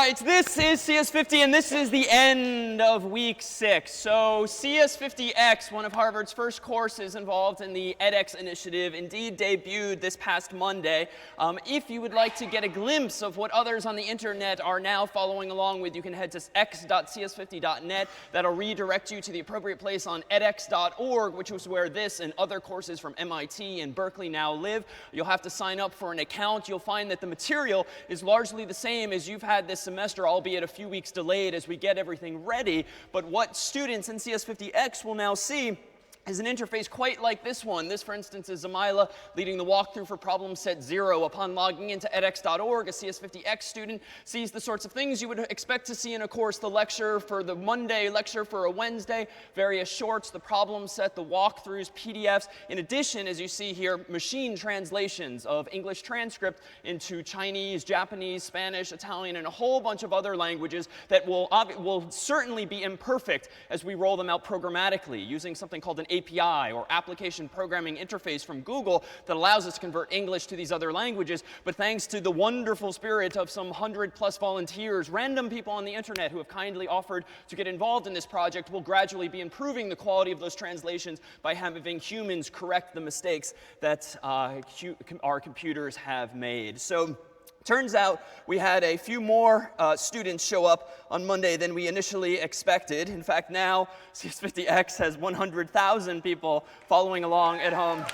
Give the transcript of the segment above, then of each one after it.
right, this is CS50, and this is the end of week 6. So CS50X, one of Harvard's first courses involved in the edX initiative, indeed debuted this past Monday. If you would like to get a glimpse of what others on the internet are now following along with, you can head to x.cs50.net. That'll redirect you to the appropriate place on edx.org, which is where this and other courses from MIT and Berkeley now live. You'll have to sign up for an account. You'll find that the material is largely the same as you've had this semester, albeit a few weeks delayed as we get everything ready. But what students in CS50X will now see is an interface quite like this one. This, for instance, is Zamila leading the walkthrough for problem set 0. Upon logging into edx.org, a CS50X student sees the sorts of things you would expect to see in a course: the lecture for the Monday, lecture for a Wednesday, various shorts, the problem set, the walkthroughs, PDFs. In addition, as you see here, machine translations of English transcript into Chinese, Japanese, Spanish, Italian, and a whole bunch of other languages that will certainly be imperfect as we roll them out programmatically using something called an API, or application programming interface, from Google that allows us to convert English to these other languages. But thanks to the wonderful spirit of some 100+ volunteers, random people on the internet who have kindly offered to get involved in this project, we'll gradually be improving the quality of those translations by having humans correct the mistakes that our computers have made. So turns out we had a few more students show up on Monday than we initially expected. In fact, now CS50X has 100,000 people following along at home.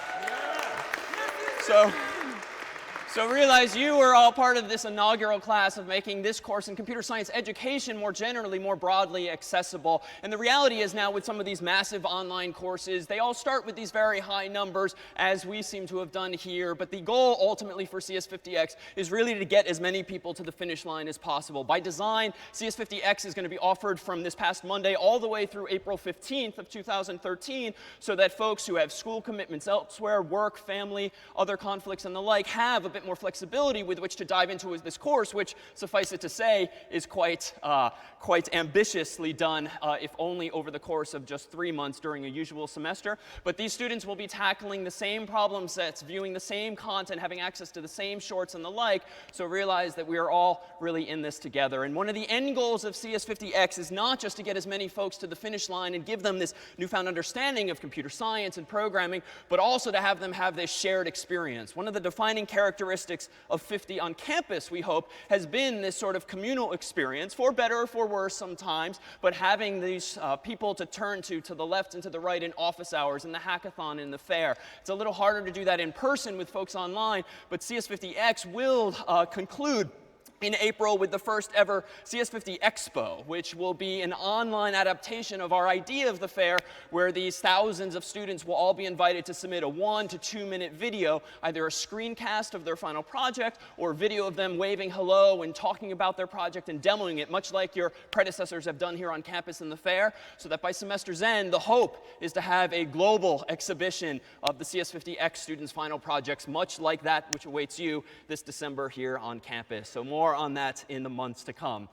So realize you are all part of this inaugural class of making this course in computer science education more generally, more broadly accessible. And the reality is now, with some of these massive online courses, they all start with these very high numbers, as we seem to have done here. But the goal ultimately for CS50X is really to get as many people to the finish line as possible. By design, CS50X is going to be offered from this past Monday all the way through April 15th of 2013, so that folks who have school commitments elsewhere, work, family, other conflicts, and the like, have a bit more flexibility with which to dive into this course, which, suffice it to say, is quite ambitiously done, if only over the course of just 3 months during a usual semester. But these students will be tackling the same problem sets, viewing the same content, having access to the same shorts and the like. So realize that we are all really in this together. And one of the end goals of CS50X is not just to get as many folks to the finish line and give them this newfound understanding of computer science and programming, but also to have them have this shared experience. One of the defining characteristics of 50 on campus, we hope, has been this sort of communal experience, for better or for worse sometimes, but having these people to turn to the left and to the right in office hours, in the hackathon, in the fair. It's a little harder to do that in person with folks online, but CS50X will conclude in April with the first ever CS50 Expo, which will be an online adaptation of our idea of the fair, where these thousands of students will all be invited to submit a 1 to 2 minute video, either a screencast of their final project or a video of them waving hello and talking about their project and demoing it, much like your predecessors have done here on campus in the fair, so that by semester's end, the hope is to have a global exhibition of the CS50X students' final projects, much like that which awaits you this December here on campus. So more on that in the months to come.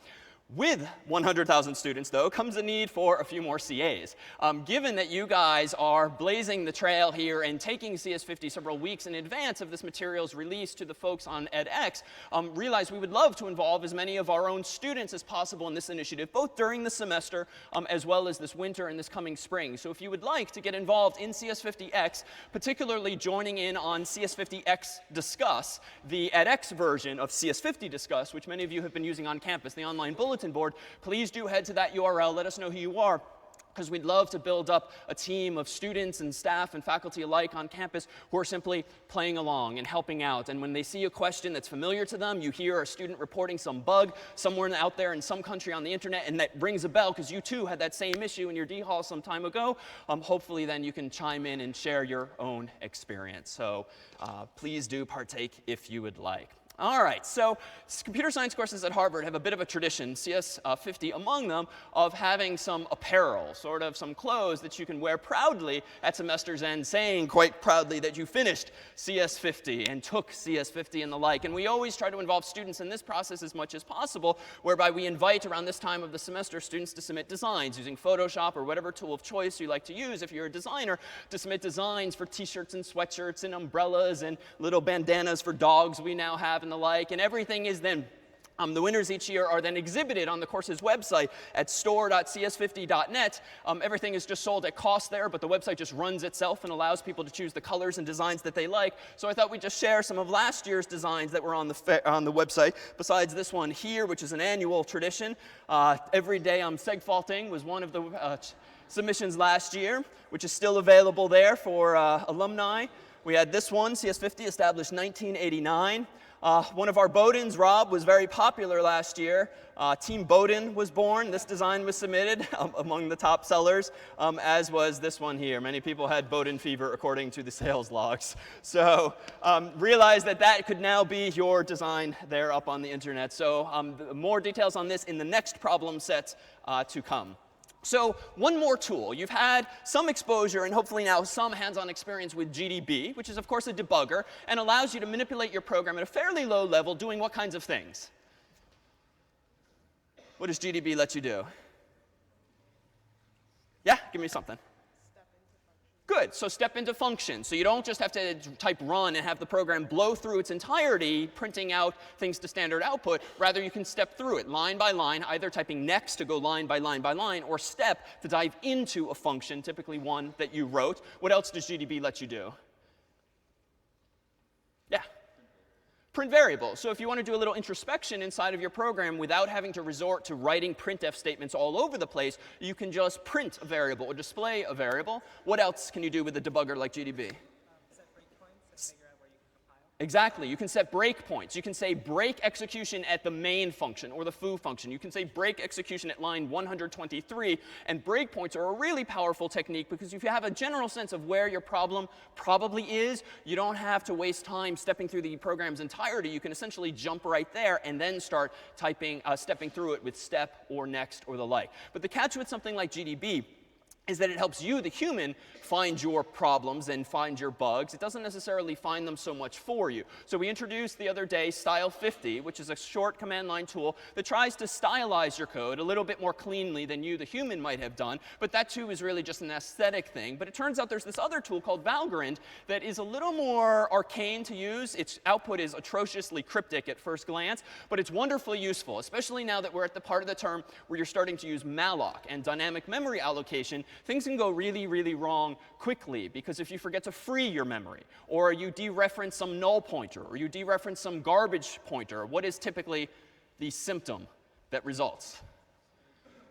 With 100,000 students, though, comes a need for a few more CAs. Given that you guys are blazing the trail here and taking CS50 several weeks in advance of this material's release to the folks on edX, realize we would love to involve as many of our own students as possible in this initiative, both during the semester as well as this winter and this coming spring. So if you would like to get involved in CS50X, particularly joining in on CS50X Discuss, the edX version of CS50 Discuss, which many of you have been using on campus, the online bulletin board, please do head to that URL. Let us know who you are, because we'd love to build up a team of students and staff and faculty alike on campus who are simply playing along and helping out. And when they see a question that's familiar to them, you hear a student reporting some bug somewhere out there in some country on the internet, and that rings a bell because you too had that same issue in your D-Hall some time ago, hopefully then you can chime in and share your own experience. So please do partake if you would like. All right, so computer science courses at Harvard have a bit of a tradition, CS50 among them, of having some apparel, sort of some clothes that you can wear proudly at semester's end, saying quite proudly that you finished CS50 and took CS50 and the like. And we always try to involve students in this process as much as possible, whereby we invite around this time of the semester students to submit designs using Photoshop or whatever tool of choice you like to use if you're a designer, to submit designs for t-shirts and sweatshirts and umbrellas and little bandanas for dogs we now have and the like. And everything is then The winners each year are then exhibited on the course's website at store.cs50.net. Everything is just sold at cost there, but the website just runs itself and allows people to choose the colors and designs that they like. So I thought we'd just share some of last year's designs that were on the website, besides this one here, which is an annual tradition. Every day I'm segfaulting was one of the submissions last year, which is still available there for alumni. We had this one, CS50, established 1989. One of our Bowdens, Rob, was very popular last year. Team Bowden was born. This design was submitted among the top sellers, as was this one here. Many people had Bowden fever according to the sales logs. So realize that that could now be your design there up on the internet. So more details on this in the next problem set to come. So one more tool. You've had some exposure and hopefully now some hands-on experience with GDB, which is, of course, a debugger, and allows you to manipulate your program at a fairly low level doing what kinds of things? What does GDB let you do? Yeah, give me something. Good. So step into function. So you don't just have to type run and have the program blow through its entirety, printing out things to standard output. Rather, you can step through it line by line, either typing next to go line by line by line, or step to dive into a function, typically one that you wrote. What else does GDB let you do? Yeah. Print variables. So if you want to do a little introspection inside of your program without having to resort to writing printf statements all over the place, you can just print a variable or display a variable. What else can you do with a debugger like GDB? Set breakpoints and figure out where you can compile. Exactly. You can set breakpoints. You can say break execution at the main function or the foo function. You can say break execution at line 123. And breakpoints are a really powerful technique because if you have a general sense of where your problem probably is, you don't have to waste time stepping through the program's entirety. You can essentially jump right there and then start typing, stepping through it with step or next or the like. But the catch with something like GDB is that it helps you, the human, find your problems and find your bugs. It doesn't necessarily find them so much for you. So we introduced the other day Style50, which is a short command line tool that tries to stylize your code a little bit more cleanly than you, the human, might have done. But that, too, is really just an aesthetic thing. But it turns out there's this other tool called valgrind that is a little more arcane to use. Its output is atrociously cryptic at first glance, but it's wonderfully useful, especially now that we're at the part of the term where you're starting to use malloc and dynamic memory allocation. Things can go really, really wrong quickly, because if you forget to free your memory, or you dereference some null pointer, or you dereference some garbage pointer, what is typically the symptom that results?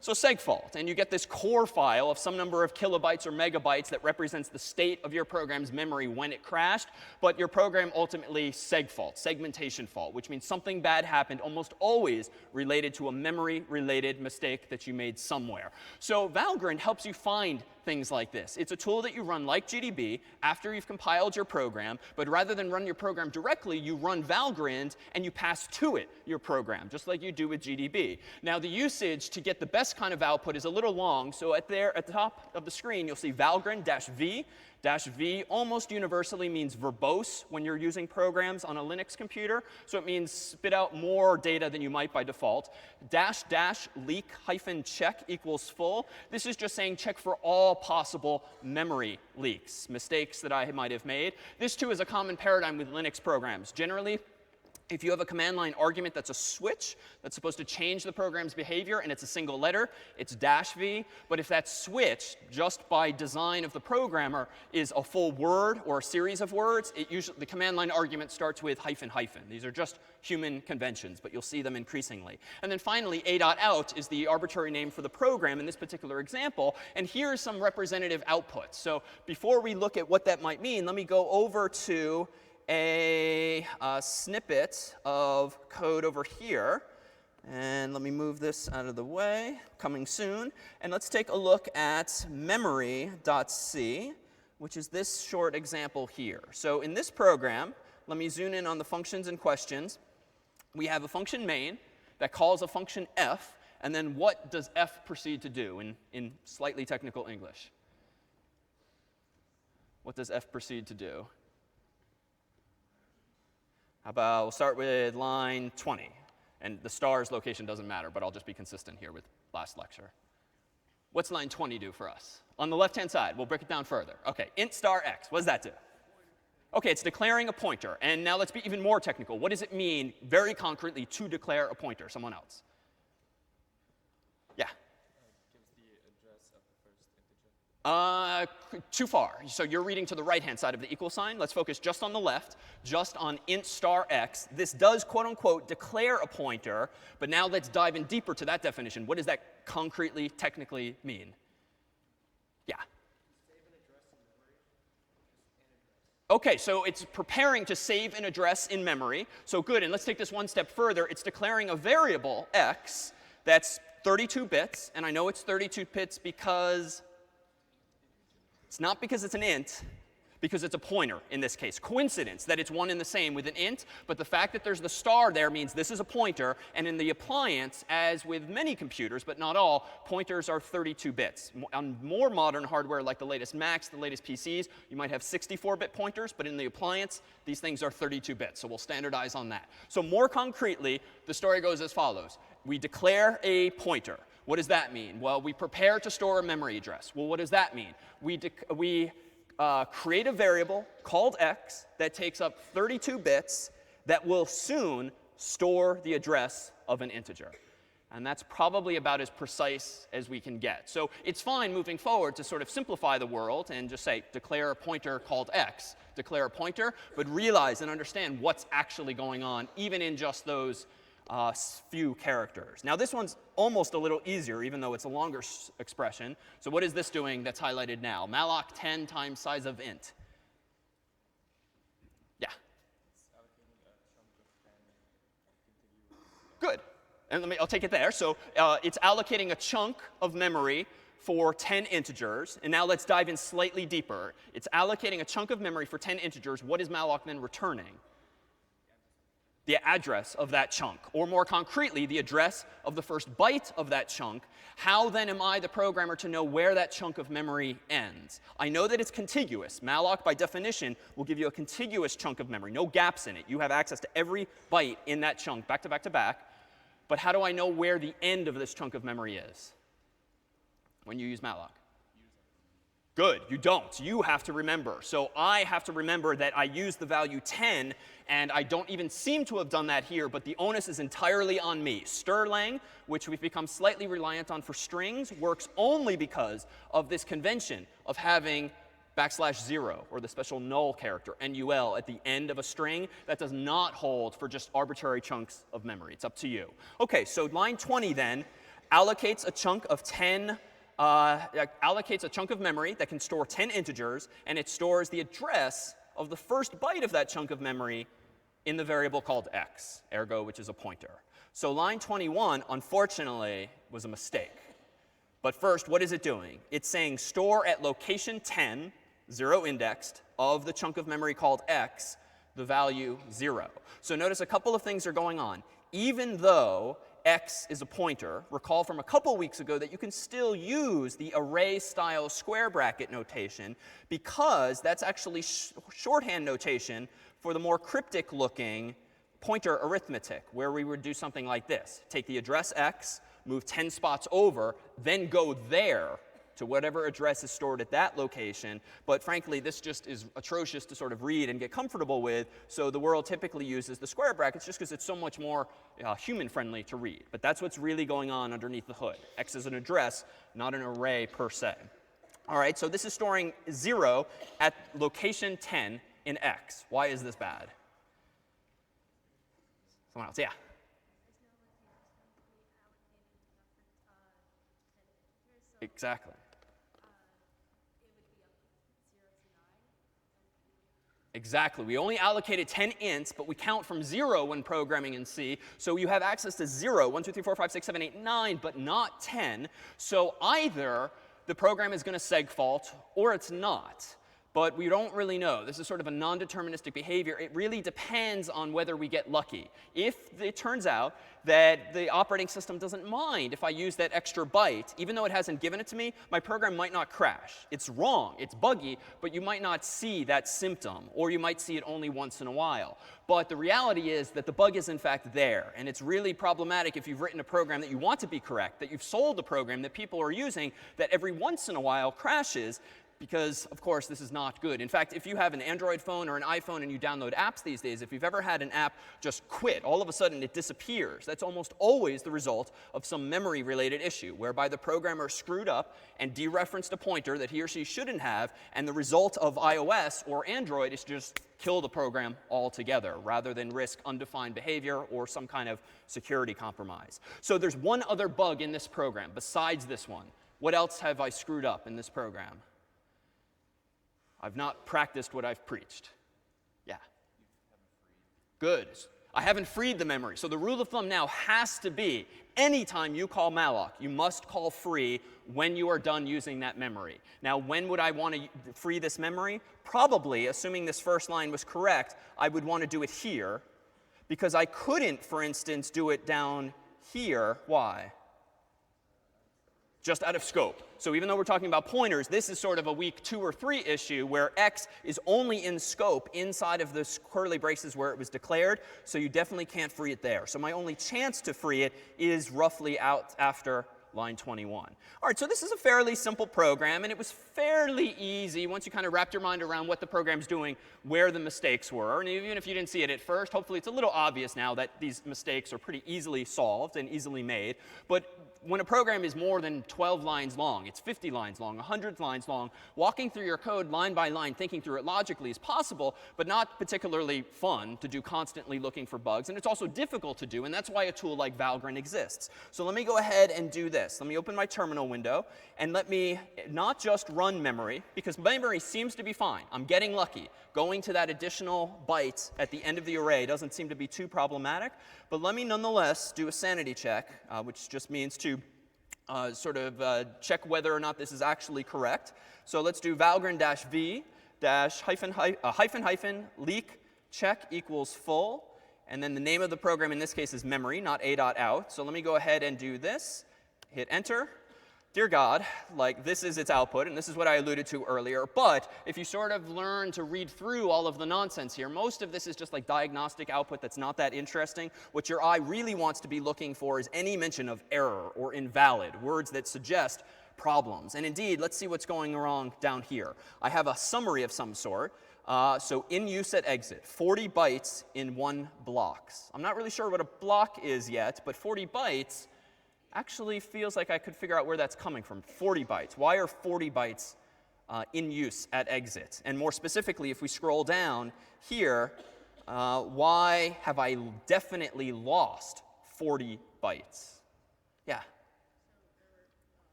So segfault, and you get this core file of some number of kilobytes or megabytes that represents the state of your program's memory when it crashed, but your program ultimately segfault, segmentation fault, which means something bad happened, almost always related to a memory-related mistake that you made somewhere. So valgrind helps you find things like this. It's a tool that you run like GDB after you've compiled your program, but rather than run your program directly, you run valgrind and you pass to it your program, just like you do with GDB. Now, the usage to get the best kind of output is a little long, so at the top of the screen, you'll see valgrind-v. -v almost universally means verbose when you're using programs on a Linux computer. So it means spit out more data than you might by default. --leak-check equals full. This is just saying check for all possible memory leaks, mistakes that I might have made. This, too, is a common paradigm with Linux programs. Generally, if you have a command line argument that's a switch that's supposed to change the program's behavior and it's a single letter, it's -v. But if that switch, just by design of the programmer, is a full word or a series of words, the command line argument starts with --. These are just human conventions, but you'll see them increasingly. And then finally, a.out is the arbitrary name for the program in this particular example. And here are some representative outputs. So before we look at what that might mean, let me go over to a snippet of code over here. And let me move this out of the way, coming soon. And let's take a look at memory.c, which is this short example here. So in this program, let me zoom in on the functions in questions. We have a function main that calls a function f. And then what does f proceed to do in slightly technical English? What does f proceed to do? How about we'll start with line 20. And the star's location doesn't matter, but I'll just be consistent here with last lecture. What's line 20 do for us? On the left-hand side, we'll break it down further. OK, int star x. What does that do? OK, it's declaring a pointer. And now let's be even more technical. What does it mean, very concretely, to declare a pointer? Someone else? Yeah. Gives the address of the first integer. Too far. So you're reading to the right-hand side of the equal sign. Let's focus just on the left, just on int star x. This does, quote unquote, declare a pointer. But now let's dive in deeper to that definition. What does that concretely, technically mean? Yeah. OK, so it's preparing to save an address in memory. So good. And let's take this one step further. It's declaring a variable, x, that's 32 bits. And I know it's 32 bits because it's not because it's an int, because it's a pointer in this case. Coincidence that it's one and the same with an int. But the fact that there's the star there means this is a pointer. And in the appliance, as with many computers, but not all, pointers are 32 bits. On more modern hardware like the latest Macs, the latest PCs, you might have 64-bit pointers. But in the appliance, these things are 32 bits. So we'll standardize on that. So more concretely, the story goes as follows. We declare a pointer. What does that mean? Well, we prepare to store a memory address. Well, what does that mean? We create a variable called x that takes up 32 bits that will soon store the address of an integer. And that's probably about as precise as we can get. So it's fine moving forward to sort of simplify the world and just say declare a pointer called x, declare a pointer, but realize and understand what's actually going on, even in just those few characters. Now, this one's almost a little easier, even though it's a longer expression. So what is this doing that's highlighted now? Malloc 10 times size of int. Yeah. Good. And I'll take it there. So it's allocating a chunk of memory for 10 integers. And now let's dive in slightly deeper. It's allocating a chunk of memory for 10 integers. What is malloc then returning? The address of that chunk, or more concretely, the address of the first byte of that chunk. How then am I, the programmer, to know where that chunk of memory ends? I know that it's contiguous. Malloc, by definition, will give you a contiguous chunk of memory, no gaps in it. You have access to every byte in that chunk, back to back to back. But how do I know where the end of this chunk of memory is when you use malloc? Good. You don't. You have to remember. So I have to remember that I use the value 10, and I don't even seem to have done that here, but the onus is entirely on me. Strlang, which we've become slightly reliant on for strings, works only because of this convention of having \0 or the special null character, NUL, at the end of a string. That does not hold for just arbitrary chunks of memory. It's up to you. OK, so line 20 then allocates a chunk of 10 allocates a chunk of memory that can store 10 integers, and it stores the address of the first byte of that chunk of memory in the variable called x, ergo, which is a pointer. So line 21, unfortunately, was a mistake. But first, what is it doing? It's saying store at location 10, 0 indexed, of the chunk of memory called x, the value 0. So notice a couple of things are going on. Even though x is a pointer, recall from a couple weeks ago that you can still use the array-style square bracket notation because that's actually shorthand notation for the more cryptic-looking pointer arithmetic, where we would do something like this. Take the address x, move 10 spots over, then go there to whatever address is stored at that location. But frankly, this just is atrocious to sort of read and get comfortable with. So the world typically uses the square brackets just because it's so much more human-friendly to read. But that's what's really going on underneath the hood. X is an address, not an array per se. All right, so this is storing 0 at location 10 in x. Why is this bad? Someone else, yeah. Exactly. Exactly. We only allocated 10 ints, but we count from 0 when programming in C. So you have access to 0, 1, 2, 3, 4, 5, 6, 7, 8, 9, but not 10. So either the program is going to segfault or it's not. But we don't really know. This is sort of a non-deterministic behavior. It really depends on whether we get lucky. If it turns out that the operating system doesn't mind if I use that extra byte, even though it hasn't given it to me, my program might not crash. It's wrong. It's buggy, but you might not see that symptom, or you might see it only once in a while. But the reality is that the bug is, in fact, there. And it's really problematic if you've written a program that you want to be correct, that you've sold a program that people are using that every once in a while crashes. because, of course, this is not good. In fact, if you have an Android phone or an iPhone and you download apps these days, if you've ever had an app just quit, all of a sudden it disappears, that's almost always the result of some memory-related issue, whereby the programmer screwed up and dereferenced a pointer that he or she shouldn't have, and the result of iOS or Android is to just kill the program altogether, rather than risk undefined behavior or some kind of security compromise. So there's one other bug in this program besides this one. What else have I screwed up in this program? I've not practiced what I've preached. Yeah. Good. I haven't freed the memory. So the rule of thumb now has to be, anytime you call malloc, you must call free when you are done using that memory. Now, when would I want to free this memory? Probably, assuming this first line was correct, I would want to do it here, because I couldn't, for instance, do it down here. Why? Just out of scope. So even though we're talking about pointers, this is sort of a weak 2 or 3 issue where x is only in scope inside of the curly braces where it was declared. So you definitely can't free it there. So my only chance to free it is roughly out after line 21. All right, so this is a fairly simple program, and it was fairly easy once you kind of wrapped your mind around what the program's doing, where the mistakes were. And even if you didn't see it at first, hopefully it's a little obvious now that these mistakes are pretty easily solved and easily made. But when a program is more than 12 lines long, it's 50 lines long, 100 lines long, walking through your code line by line, thinking through it logically is possible, but not particularly fun to do constantly looking for bugs. And it's also difficult to do, and that's why a tool like valgrind exists. So let me go ahead and do this. Let me open my terminal window, and let me not just run memory, because memory seems to be fine. I'm getting lucky. Going to that additional byte at the end of the array doesn't seem to be too problematic. But let me nonetheless do a sanity check, which just means to check whether or not this is actually correct. So let's do valgrind-v hyphen leak check equals full. And then the name of the program in this case is memory, not a.out. So let me go ahead and do this. Hit enter. Dear God, like this is its output, and this is what I alluded to earlier. But if you sort of learn to read through all of the nonsense here, most of this is just like diagnostic output that's not that interesting. What your eye really wants to be looking for is any mention of error or invalid, words that suggest problems. And indeed, let's see what's going wrong down here. I have a summary of some sort. So in use at exit, 40 bytes in one blocks. I'm not really sure what a block is yet, but 40 bytes actually feels like I could figure out where that's coming from. 40 bytes. Why are 40 bytes in use at exit? And more specifically, if we scroll down here, why have I definitely lost 40 bytes? Yeah.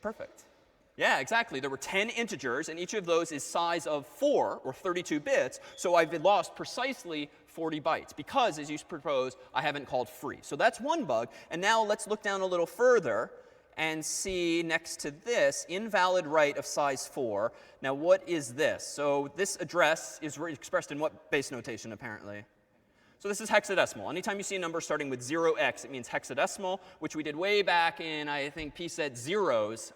Perfect. Yeah, exactly. There were 10 integers, and each of those is size of 4, or 32 bits. So I've lost precisely 40 bytes because, as you propose, I haven't called free. So that's one bug. And now let's look down a little further and see next to this, invalid write of size 4. Now, what is this? So this address is expressed in what base notation, apparently? So this is hexadecimal. Anytime you see a number starting with 0x, it means hexadecimal, which we did way back in, I think, pset zeros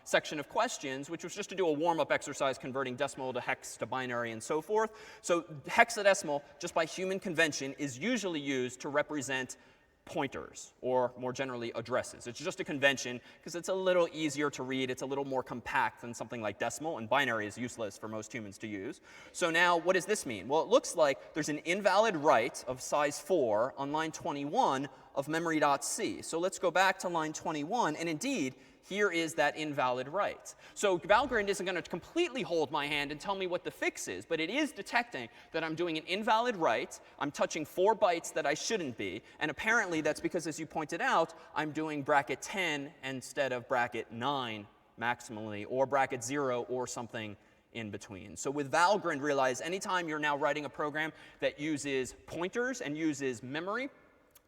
section of questions, which was just to do a warm-up exercise converting decimal to hex to binary and so forth. So hexadecimal, just by human convention, is usually used to represent pointers, or more generally, addresses. It's just a convention because it's a little easier to read. It's a little more compact than something like decimal, and binary is useless for most humans to use. So now, what does this mean? Well, it looks like there's an invalid write of size 4 on line 21 of memory.c. So let's go back to line 21, and indeed, here is that invalid write. So valgrind isn't going to completely hold my hand and tell me what the fix is, but it is detecting that I'm doing an invalid write. I'm touching 4 bytes that I shouldn't be. And apparently, that's because, as you pointed out, I'm doing bracket 10 instead of bracket 9 maximally, or bracket 0, or something in between. So with valgrind, realize anytime you're now writing a program that uses pointers and uses memory,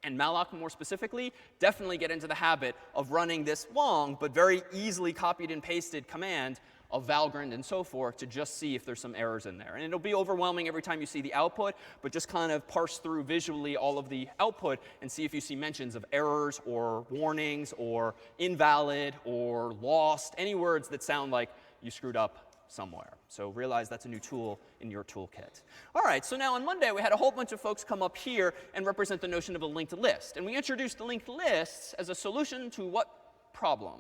and malloc more specifically, definitely get into the habit of running this long but very easily copied and pasted command of valgrind and so forth to just see if there's some errors in there. And it'll be overwhelming every time you see the output, but just kind of parse through visually all of the output and see if you see mentions of errors or warnings or invalid or lost, any words that sound like you screwed up somewhere. So realize that's a new tool in your toolkit. All right, so now on Monday, we had a whole bunch of folks come up here and represent the notion of a linked list. And we introduced the linked lists as a solution to what problem?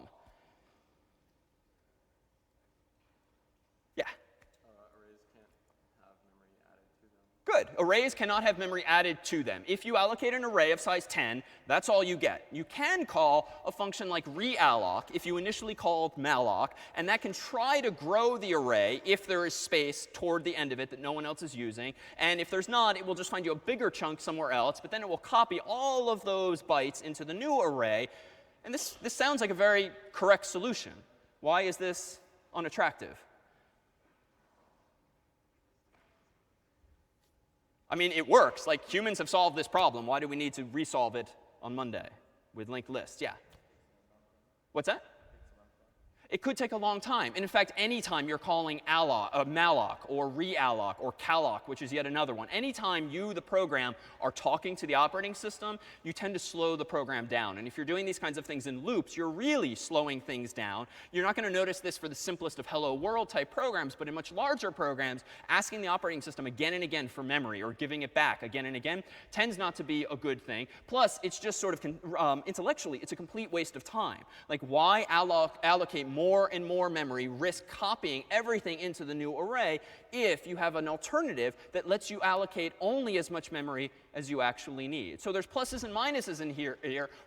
good. Arrays cannot have memory added to them. If you allocate an array of size 10, that's all you get. You can call a function like realloc if you initially called malloc, and that can try to grow the array if there is space toward the end of it that no one else is using. And if there's not, it will just find you a bigger chunk somewhere else, but then it will copy all of those bytes into the new array. And this sounds like a very correct solution. Why is this unattractive? I mean, it works. Like, humans have solved this problem. Why do we need to resolve it on Monday with linked lists? Yeah. What's that? It could take a long time. And in fact, anytime you're calling malloc or realloc or calloc, which is yet another one, anytime you, the program, are talking to the operating system, you tend to slow the program down. And if you're doing these kinds of things in loops, you're really slowing things down. You're not going to notice this for the simplest of hello world type programs, but in much larger programs, asking the operating system again and again for memory or giving it back again and again tends not to be a good thing. Plus, it's just sort of intellectually, it's a complete waste of time. Like, why allocate more and more memory, risk copying everything into the new array if you have an alternative that lets you allocate only as much memory as you actually need? So there's pluses and minuses in here.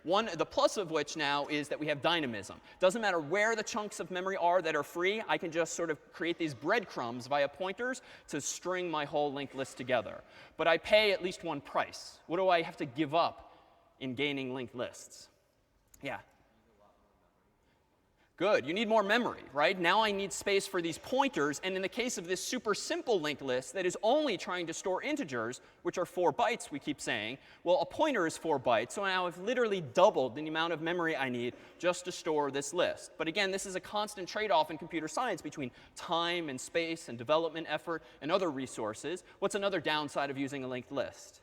The plus of which now is that we have dynamism. Doesn't matter where the chunks of memory are that are free, I can just sort of create these breadcrumbs via pointers to string my whole linked list together. But I pay at least one price. What do I have to give up in gaining linked lists? Yeah. Good. You need more memory, right? Now I need space for these pointers. And in the case of this super simple linked list that is only trying to store integers, which are 4 bytes, we keep saying, well, a pointer is 4 bytes. So now I've literally doubled the amount of memory I need just to store this list. But again, this is a constant trade-off in computer science between time and space and development effort and other resources. What's another downside of using a linked list?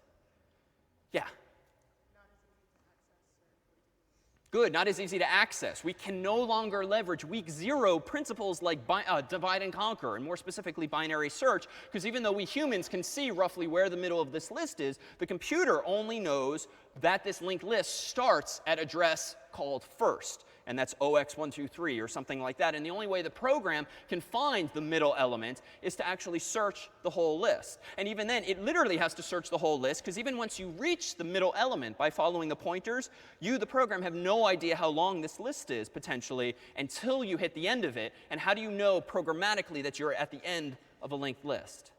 Yeah. Good, not as easy to access. We can no longer leverage weak zero principles like divide and conquer, and more specifically binary search, because even though we humans can see roughly where the middle of this list is, the computer only knows that this linked list starts at address called first. And that's OX123 or something like that. And the only way the program can find the middle element is to actually search the whole list. And even then, it literally has to search the whole list, because even once you reach the middle element by following the pointers, you, the program, have no idea how long this list is, potentially, until you hit the end of it. And how do you know programmatically that you're at the end of a linked list?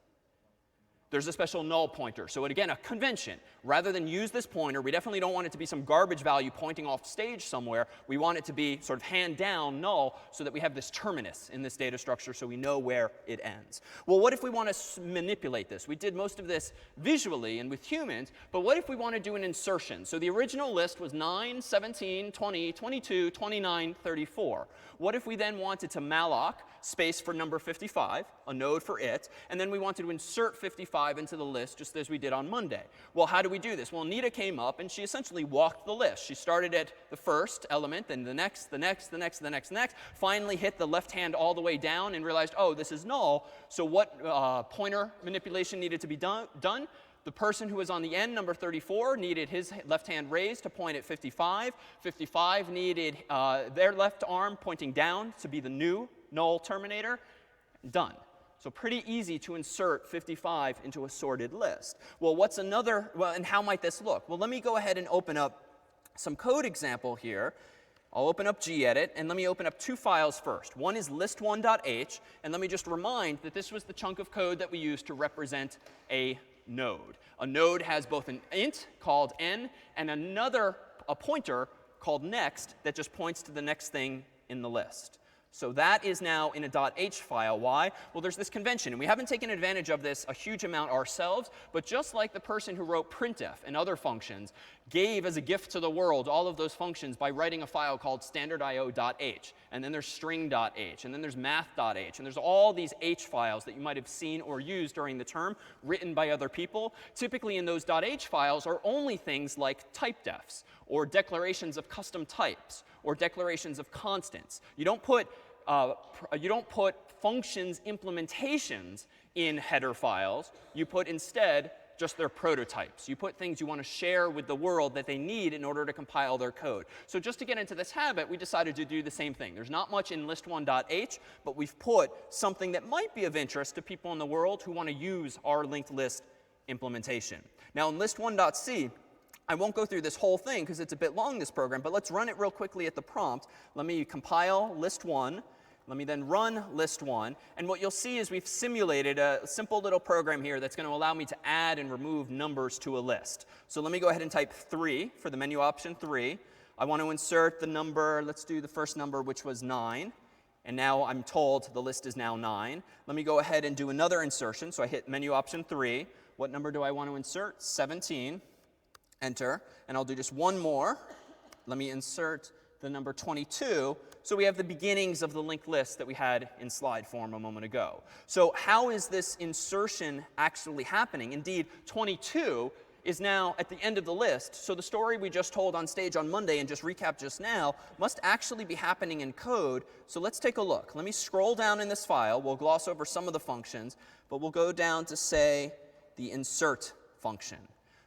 There's a special null pointer. So again, a convention. Rather than use this pointer, we definitely don't want it to be some garbage value pointing off stage somewhere. We want it to be sort of hand down null so that we have this terminus in this data structure so we know where it ends. Well, what if we want to manipulate this? We did most of this visually and with humans, but what if we want to do an insertion? So the original list was 9, 17, 20, 22, 29, 34. What if we then wanted to malloc space for number 55, a node for it, and then we wanted to insert 55 into the list just as we did on Monday? Well, how do we do this? Well, Nita came up and she essentially walked the list. She started at the first element, then the next, the next, the next, the next, the next, finally hit the left hand all the way down and realized, oh, this is null. So what pointer manipulation needed to be done? The person who was on the end, number 34, needed his left hand raised to point at 55. 55 needed their left arm pointing down to be the new null terminator. Done. So pretty easy to insert 55 into a sorted list. Well, and how might this look? Well, let me go ahead and open up some code example here. I'll open up gedit, and let me open up 2 files first. One is list1.h, and let me just remind that this was the chunk of code that we used to represent a node. A node has both an int called n and a pointer called next that just points to the next thing in the list. So that is now in a .h file. Why? Well, there's this convention, and we haven't taken advantage of this a huge amount ourselves, but just like the person who wrote printf and other functions gave as a gift to the world all of those functions by writing a file called standardio.h, and then there's string.h, and then there's math.h, and there's all these h files that you might have seen or used during the term written by other people. Typically in those .h files are only things like typedefs, or declarations of custom types, or declarations of constants. You don't put functions implementations in header files. You put instead just their prototypes. You put things you want to share with the world that they need in order to compile their code. So just to get into this habit, we decided to do the same thing. There's not much in list1.h, but we've put something that might be of interest to people in the world who want to use our linked list implementation. Now in list1.c, I won't go through this whole thing because it's a bit long, this program, but let's run it real quickly at the prompt. Let me compile list1. Let me then run list1. And what you'll see is we've simulated a simple little program here that's going to allow me to add and remove numbers to a list. So let me go ahead and type 3 for the menu option 3. I want to insert the number. Let's do the first number, which was 9. And now I'm told the list is now 9. Let me go ahead and do another insertion. So I hit menu option 3. What number do I want to insert? 17. Enter. And I'll do just one more. Let me insert the number 22. So we have the beginnings of the linked list that we had in slide form a moment ago. So how is this insertion actually happening? Indeed, 22 is now at the end of the list. So the story we just told on stage on Monday and just recapped just now must actually be happening in code. So let's take a look. Let me scroll down in this file. We'll gloss over some of the functions, but we'll go down to, say, the insert function.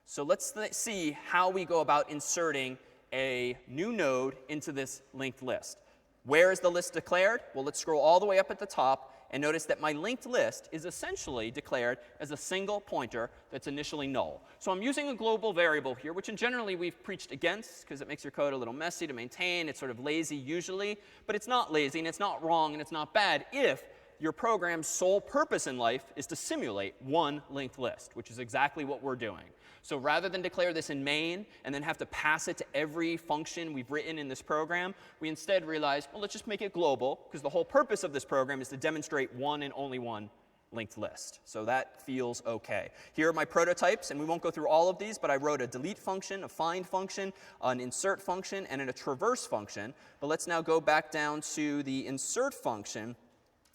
So let's see how we go about inserting a new node into this linked list. Where is the list declared? Well, let's scroll all the way up at the top and notice that my linked list is essentially declared as a single pointer that's initially null. So I'm using a global variable here, which generally we've preached against because it makes your code a little messy to maintain. It's sort of lazy usually, but it's not lazy and it's not wrong and it's not bad if your program's sole purpose in life is to simulate one linked list, which is exactly what we're doing. So rather than declare this in main and then have to pass it to every function we've written in this program, we instead realize, well, let's just make it global, because the whole purpose of this program is to demonstrate one and only one linked list. So that feels OK. Here are my prototypes, and we won't go through all of these, but I wrote a delete function, a find function, an insert function, and a traverse function. But let's now go back down to the insert function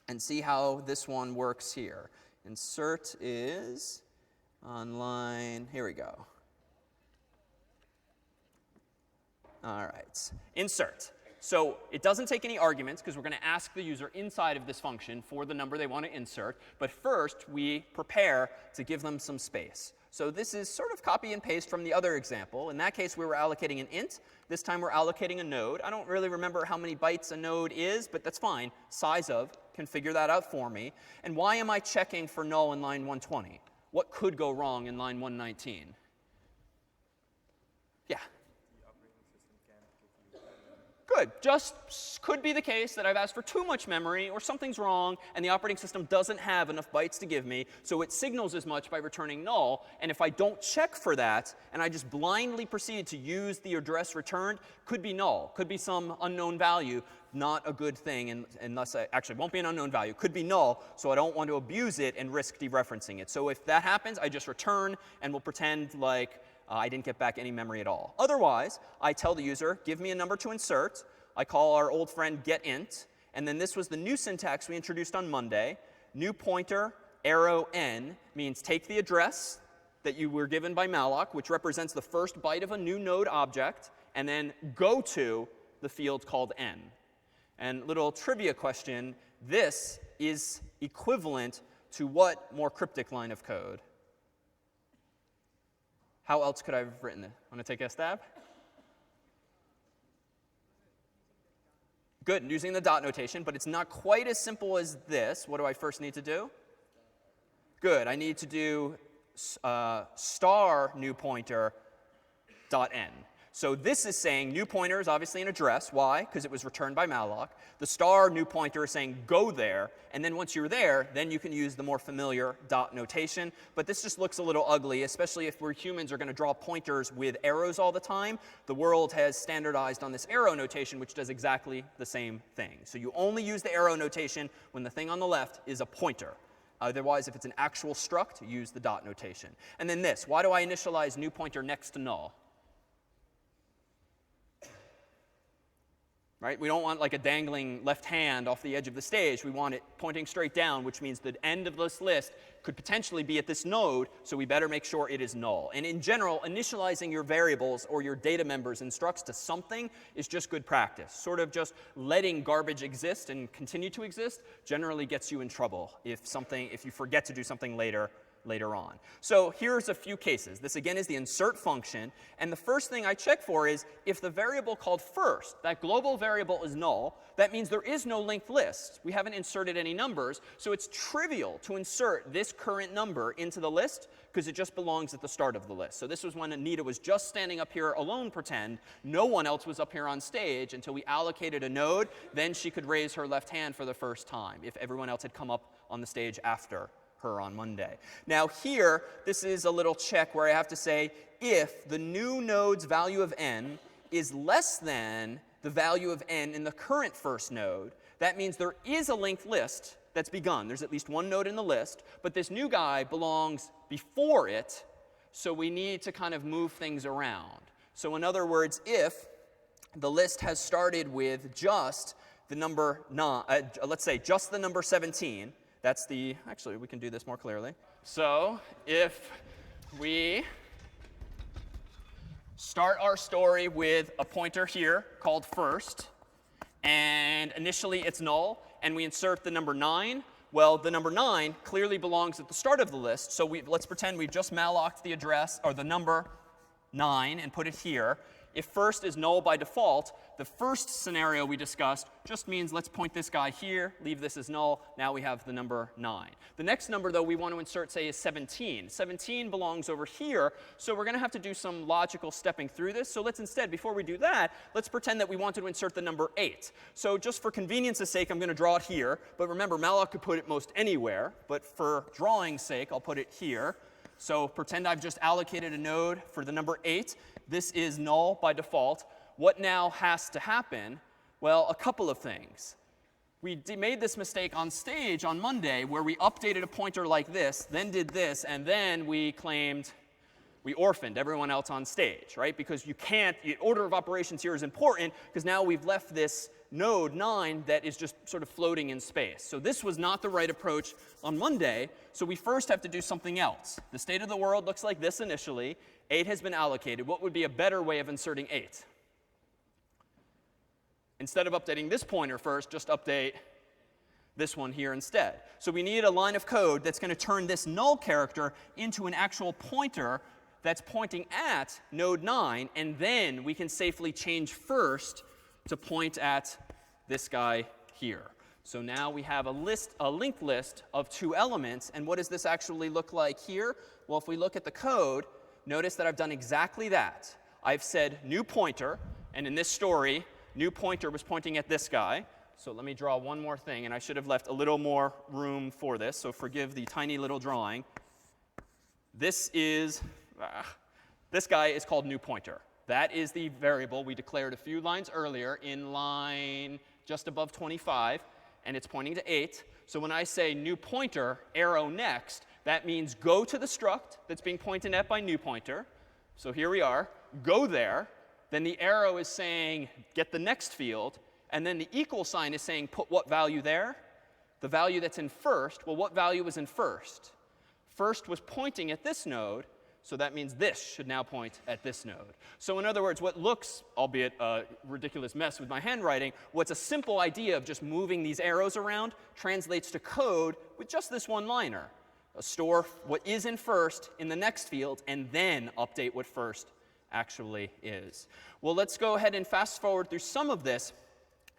and see how this one works here. Insert is on line, here we go. All right, insert. So it doesn't take any arguments because we're going to ask the user inside of this function for the number they want to insert. But first, we prepare to give them some space. So this is sort of copy and paste from the other example. In that case, we were allocating an int. This time, we're allocating a node. I don't really remember how many bytes a node is, but that's fine. Size of can figure that out for me. And why am I checking for null in line 120? What could go wrong in line 119? Yeah. Good. Just could be the case that I've asked for too much memory or something's wrong and the operating system doesn't have enough bytes to give me, so it signals as much by returning null. And if I don't check for that and I just blindly proceed to use the address returned, could be null, could be some unknown value, not a good thing, unless I actually won't be an unknown value, could be null, so I don't want to abuse it and risk dereferencing it. So if that happens, I just return and we'll pretend like I didn't get back any memory at all. Otherwise, I tell the user, give me a number to insert. I call our old friend getInt. And then this was the new syntax we introduced on Monday. New pointer, arrow n, means take the address that you were given by malloc, which represents the first byte of a new node object, and then go to the field called n. And little trivia question, this is equivalent to what more cryptic line of code? How else could I have written it? Want to take a stab? Good, using the dot notation, but it's not quite as simple as this. What do I first need to do? Good, I need to do star new pointer dot n. So this is saying new pointer is obviously an address. Why? Because it was returned by malloc. The star new pointer is saying go there. And then once you're there, then you can use the more familiar dot notation. But this just looks a little ugly, especially if we're humans are going to draw pointers with arrows all the time. The world has standardized on this arrow notation, which does exactly the same thing. So you only use the arrow notation when the thing on the left is a pointer. Otherwise, if it's an actual struct, use the dot notation. And then this. Why do I initialize new pointer next to null? Right? We don't want like a dangling left hand off the edge of the stage. We want it pointing straight down, which means the end of this list could potentially be at this node, so we better make sure it is null. And in general, initializing your variables or your data members in structs to something is just good practice. Sort of just letting garbage exist and continue to exist generally gets you in trouble if you forget to do something later later on. So here's a few cases. This, again, is the insert function. And the first thing I check for is if the variable called first, that global variable, is null, that means there is no linked list. We haven't inserted any numbers. So it's trivial to insert this current number into the list because it just belongs at the start of the list. So this was when Anita was just standing up here alone, pretend. No one else was up here on stage until we allocated a node. Then she could raise her left hand for the first time if everyone else had come up on the stage after her on Monday. Now here, this is a little check where I have to say if the new node's value of n is less than the value of n in the current first node, that means there is a linked list that's begun. There's at least one node in the list, but this new guy belongs before it, so we need to kind of move things around. So in other words, if the list has started with just the number 9, let's say just the number 17, that's the, actually, we can do this more clearly. So if we start our story with a pointer here called first, and initially it's null, and we insert the number 9, well, the number 9 clearly belongs at the start of the list. So let's pretend we've just mallocked the address, or the number 9, and put it here. If first is null by default, the first scenario we discussed just means let's point this guy here, leave this as null. Now we have the number 9. The next number, though, we want to insert, say, is 17. 17 belongs over here, so we're going to have to do some logical stepping through this. So let's instead, before we do that, let's pretend that we wanted to insert the number 8. So just for convenience's sake, I'm going to draw it here. But remember, malloc could put it most anywhere. But for drawing's sake, I'll put it here. So pretend I've just allocated a node for the number 8. This is null by default. What now has to happen? Well, a couple of things. We made this mistake on stage on Monday where we updated a pointer like this, then did this, and then we claimed we orphaned everyone else on stage, right? Because you can't, the order of operations here is important because now we've left this node 9 that is just sort of floating in space. So this was not the right approach on Monday. So we first have to do something else. The state of the world looks like this initially. 8 has been allocated. What would be a better way of inserting 8? Instead of updating this pointer first, just update this one here instead. So we need a line of code that's going to turn this null character into an actual pointer that's pointing at node 9, and then we can safely change first to point at this guy here. So now we have a linked list of 2 elements. And what does this actually look like here? Well, if we look at the code, notice that I've done exactly that. I've said new pointer, and in this story, new pointer was pointing at this guy. So let me draw one more thing, and I should have left a little more room for this, so forgive the tiny little drawing. This guy is called new pointer. That is the variable we declared a few lines earlier in line just above 25, and it's pointing to 8. So when I say new pointer, arrow next, that means go to the struct that's being pointed at by new pointer. So here we are. Go there. Then the arrow is saying get the next field. And then the equal sign is saying put what value there? The value that's in first. Well, what value was in first? First was pointing at this node. So that means this should now point at this node. So in other words, what looks, albeit a ridiculous mess with my handwriting, what's a simple idea of just moving these arrows around translates to code with just this one-liner. Store what is in first in the next field, and then update what first actually is. Well, let's go ahead and fast forward through some of this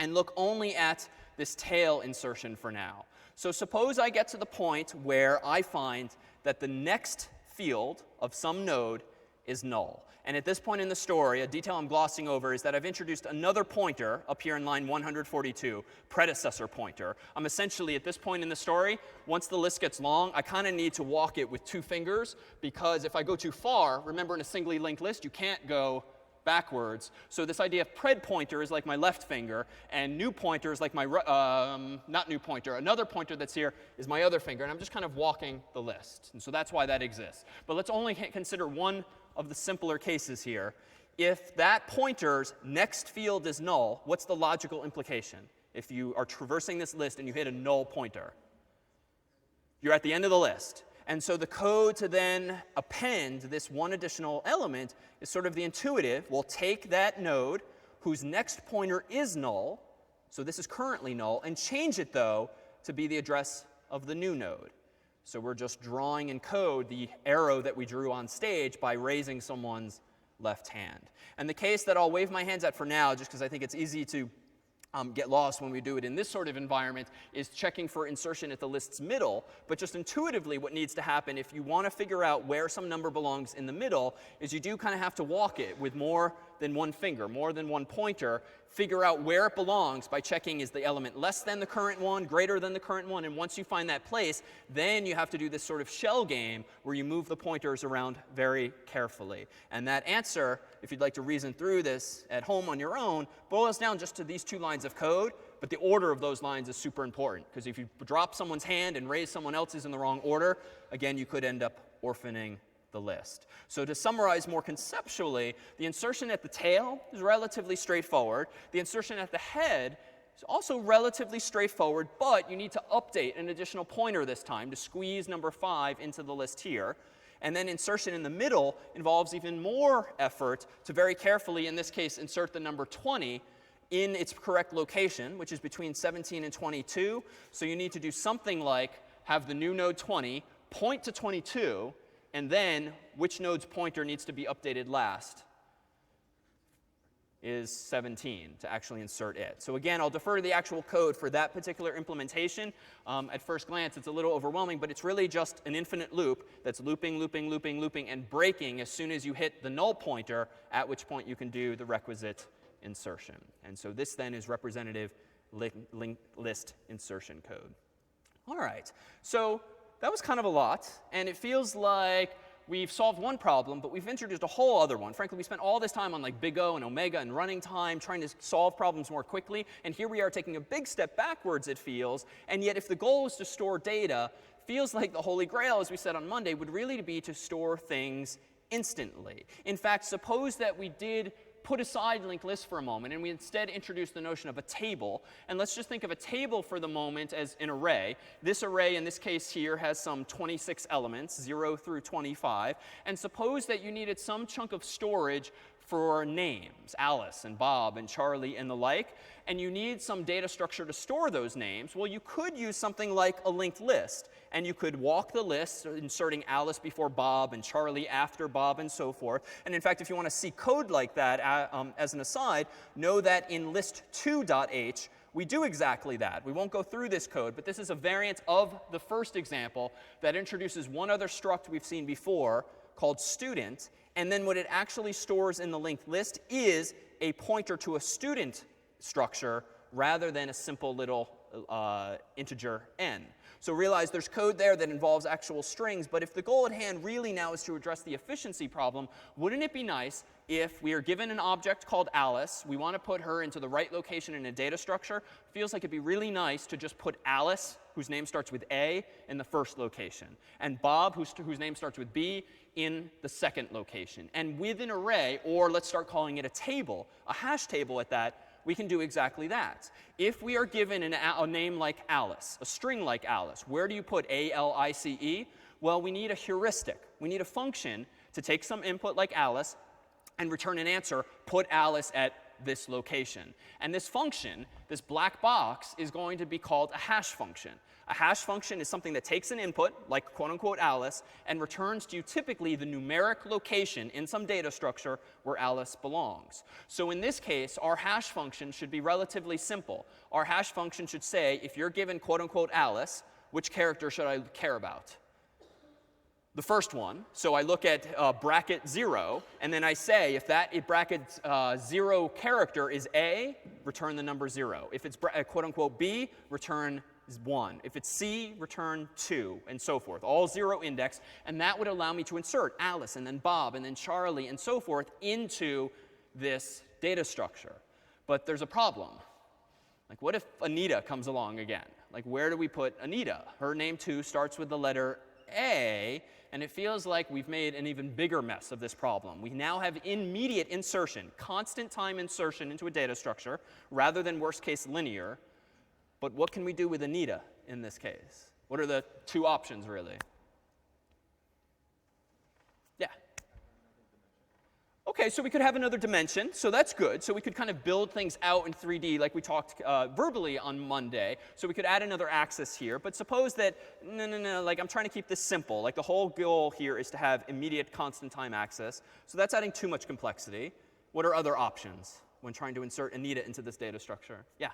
and look only at this tail insertion for now. So suppose I get to the point where I find that the next field of some node is null. And at this point in the story, a detail I'm glossing over is that I've introduced another pointer up here in line 142, predecessor pointer. I'm essentially, at this point in the story, once the list gets long, I kind of need to walk it with 2 fingers, because if I go too far, remember in a singly linked list, you can't go backwards. So this idea of pred pointer is like my left finger, and new pointer is like my, not new pointer, another pointer that's here is my other finger, and I'm just kind of walking the list. And so that's why that exists. But let's only consider one of the simpler cases here. If that pointer's next field is null, what's the logical implication? If you are traversing this list and you hit a null pointer, you're at the end of the list. And so the code to then append this one additional element is sort of the intuitive. We'll take that node whose next pointer is null, so this is currently null, and change it, though, to be the address of the new node. So we're just drawing in code the arrow that we drew on stage by raising someone's left hand. And the case that I'll wave my hands at for now, just because I think it's easy to get lost when we do it in this sort of environment, is checking for insertion at the list's middle. But just intuitively, what needs to happen if you want to figure out where some number belongs in the middle is you do kind of have to walk it with more than one finger, more than one pointer, figure out where it belongs by checking is the element less than the current one, greater than the current one. And once you find that place, then you have to do this sort of shell game where you move the pointers around very carefully. And that answer, if you'd like to reason through this at home on your own, boils down just to these 2 lines of code. But the order of those lines is super important, because if you drop someone's hand and raise someone else's in the wrong order, again, you could end up orphaning the list. So to summarize more conceptually, the insertion at the tail is relatively straightforward. The insertion at the head is also relatively straightforward, but you need to update an additional pointer this time to squeeze number 5 into the list here. And then insertion in the middle involves even more effort to very carefully, in this case, insert the number 20 in its correct location, which is between 17 and 22. So you need to do something like have the new node 20 point to 22, and then which node's pointer needs to be updated last is 17 to actually insert it. So again, I'll defer to the actual code for that particular implementation. At first glance, it's a little overwhelming, but it's really just an infinite loop that's looping, looping, looping, looping, and breaking as soon as you hit the null pointer, at which point you can do the requisite insertion. And so this then is representative linked list insertion code. All right, so that was kind of a lot, and it feels like we've solved one problem, but we've introduced a whole other one. Frankly, we spent all this time on like big O and omega and running time, trying to solve problems more quickly, and here we are taking a big step backwards, it feels, and yet if the goal is to store data, feels like the holy grail, as we said on Monday, would really be to store things instantly. In fact, suppose that we did put aside linked lists for a moment, and we instead introduce the notion of a table. And let's just think of a table for the moment as an array. This array, in this case here, has some 26 elements, 0 through 25. And suppose that you needed some chunk of storage for names, Alice and Bob and Charlie and the like, and you need some data structure to store those names. Well, you could use something like a linked list. And you could walk the list, inserting Alice before Bob and Charlie after Bob and so forth. And in fact, if you want to see code like that, as an aside, know that in list2.h, we do exactly that. We won't go through this code, but this is a variant of the first example that introduces one other struct we've seen before called student. And then what it actually stores in the linked list is a pointer to a student structure rather than a simple little integer n. So realize there's code there that involves actual strings, but if the goal at hand really now is to address the efficiency problem, wouldn't it be nice if we are given an object called Alice, we want to put her into the right location in a data structure, feels like it'd be really nice to just put Alice, whose name starts with A, in the first location, and Bob, whose name starts with B, in the second location. And with an array, or let's start calling it a table, a hash table at that, we can do exactly that. If we are given a name like Alice, a string like Alice, where do you put A-L-I-C-E? Well, we need a heuristic. We need a function to take some input like Alice and return an answer, put Alice at this location. And this function, this black box, is going to be called a hash function. A hash function is something that takes an input, like quote-unquote Alice, and returns to you typically the numeric location in some data structure where Alice belongs. So in this case, our hash function should be relatively simple. Our hash function should say, if you're given quote-unquote Alice, which character should I care about? The first one. So I look at bracket 0, and then I say, if that bracket 0 character is A, return the number 0. If it's quote-unquote B, return 1. If it's C, return 2, and so forth. All 0 index. And that would allow me to insert Alice, and then Bob, and then Charlie, and so forth into this data structure. But there's a problem. Like, what if Anita comes along again? Like, where do we put Anita? Her name, too, starts with the letter A, and it feels like we've made an even bigger mess of this problem. We now have immediate insertion, constant time insertion into a data structure, rather than worst case linear. But what can we do with Anita in this case? What are the two options, really? Yeah. OK, so we could have another dimension. So that's good. So we could kind of build things out in 3D like we talked verbally on Monday. So we could add another axis here. But suppose that, no, like I'm trying to keep this simple. Like the whole goal here is to have immediate constant time access. So that's adding too much complexity. What are other options when trying to insert Anita into this data structure? Yeah?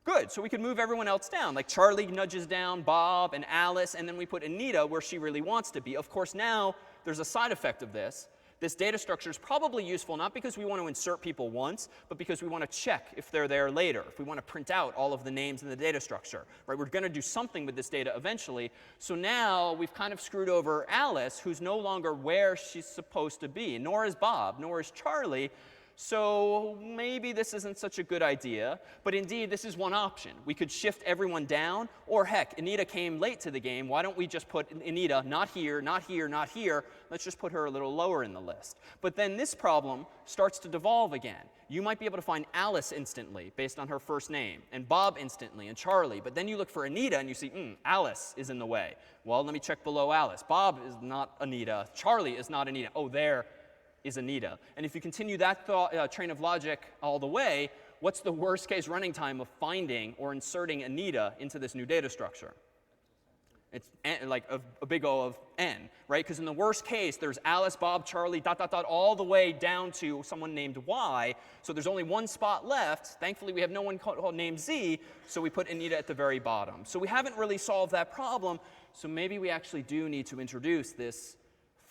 Good. So we could move everyone else down. Like Charlie nudges down Bob and Alice, and then we put Anita where she really wants to be. Of course, now there's a side effect of this. This data structure is probably useful not because we want to insert people once, but because we want to check if they're there later, if we want to print out all of the names in the data structure. Right? We're going to do something with this data eventually. So now we've kind of screwed over Alice, who's no longer where she's supposed to be. Nor is Bob, nor is Charlie. So maybe this isn't such a good idea. But indeed, this is one option. We could shift everyone down. Or heck, Anita came late to the game. Why don't we just put Anita not here, not here, not here. Let's just put her a little lower in the list. But then this problem starts to devolve again. You might be able to find Alice instantly based on her first name, and Bob instantly, and Charlie. But then you look for Anita, and you see, Alice is in the way. Well, let me check below Alice. Bob is not Anita. Charlie is not Anita. Oh, there is Anita. And if you continue that train of logic all the way, what's the worst case running time of finding or inserting Anita into this new data structure? It's like a big O of n, right? Because in the worst case, there's Alice, Bob, Charlie, ... all the way down to someone named Y. So there's only one spot left. Thankfully, we have no one named Z, so we put Anita at the very bottom. So we haven't really solved that problem. So maybe we actually do need to introduce this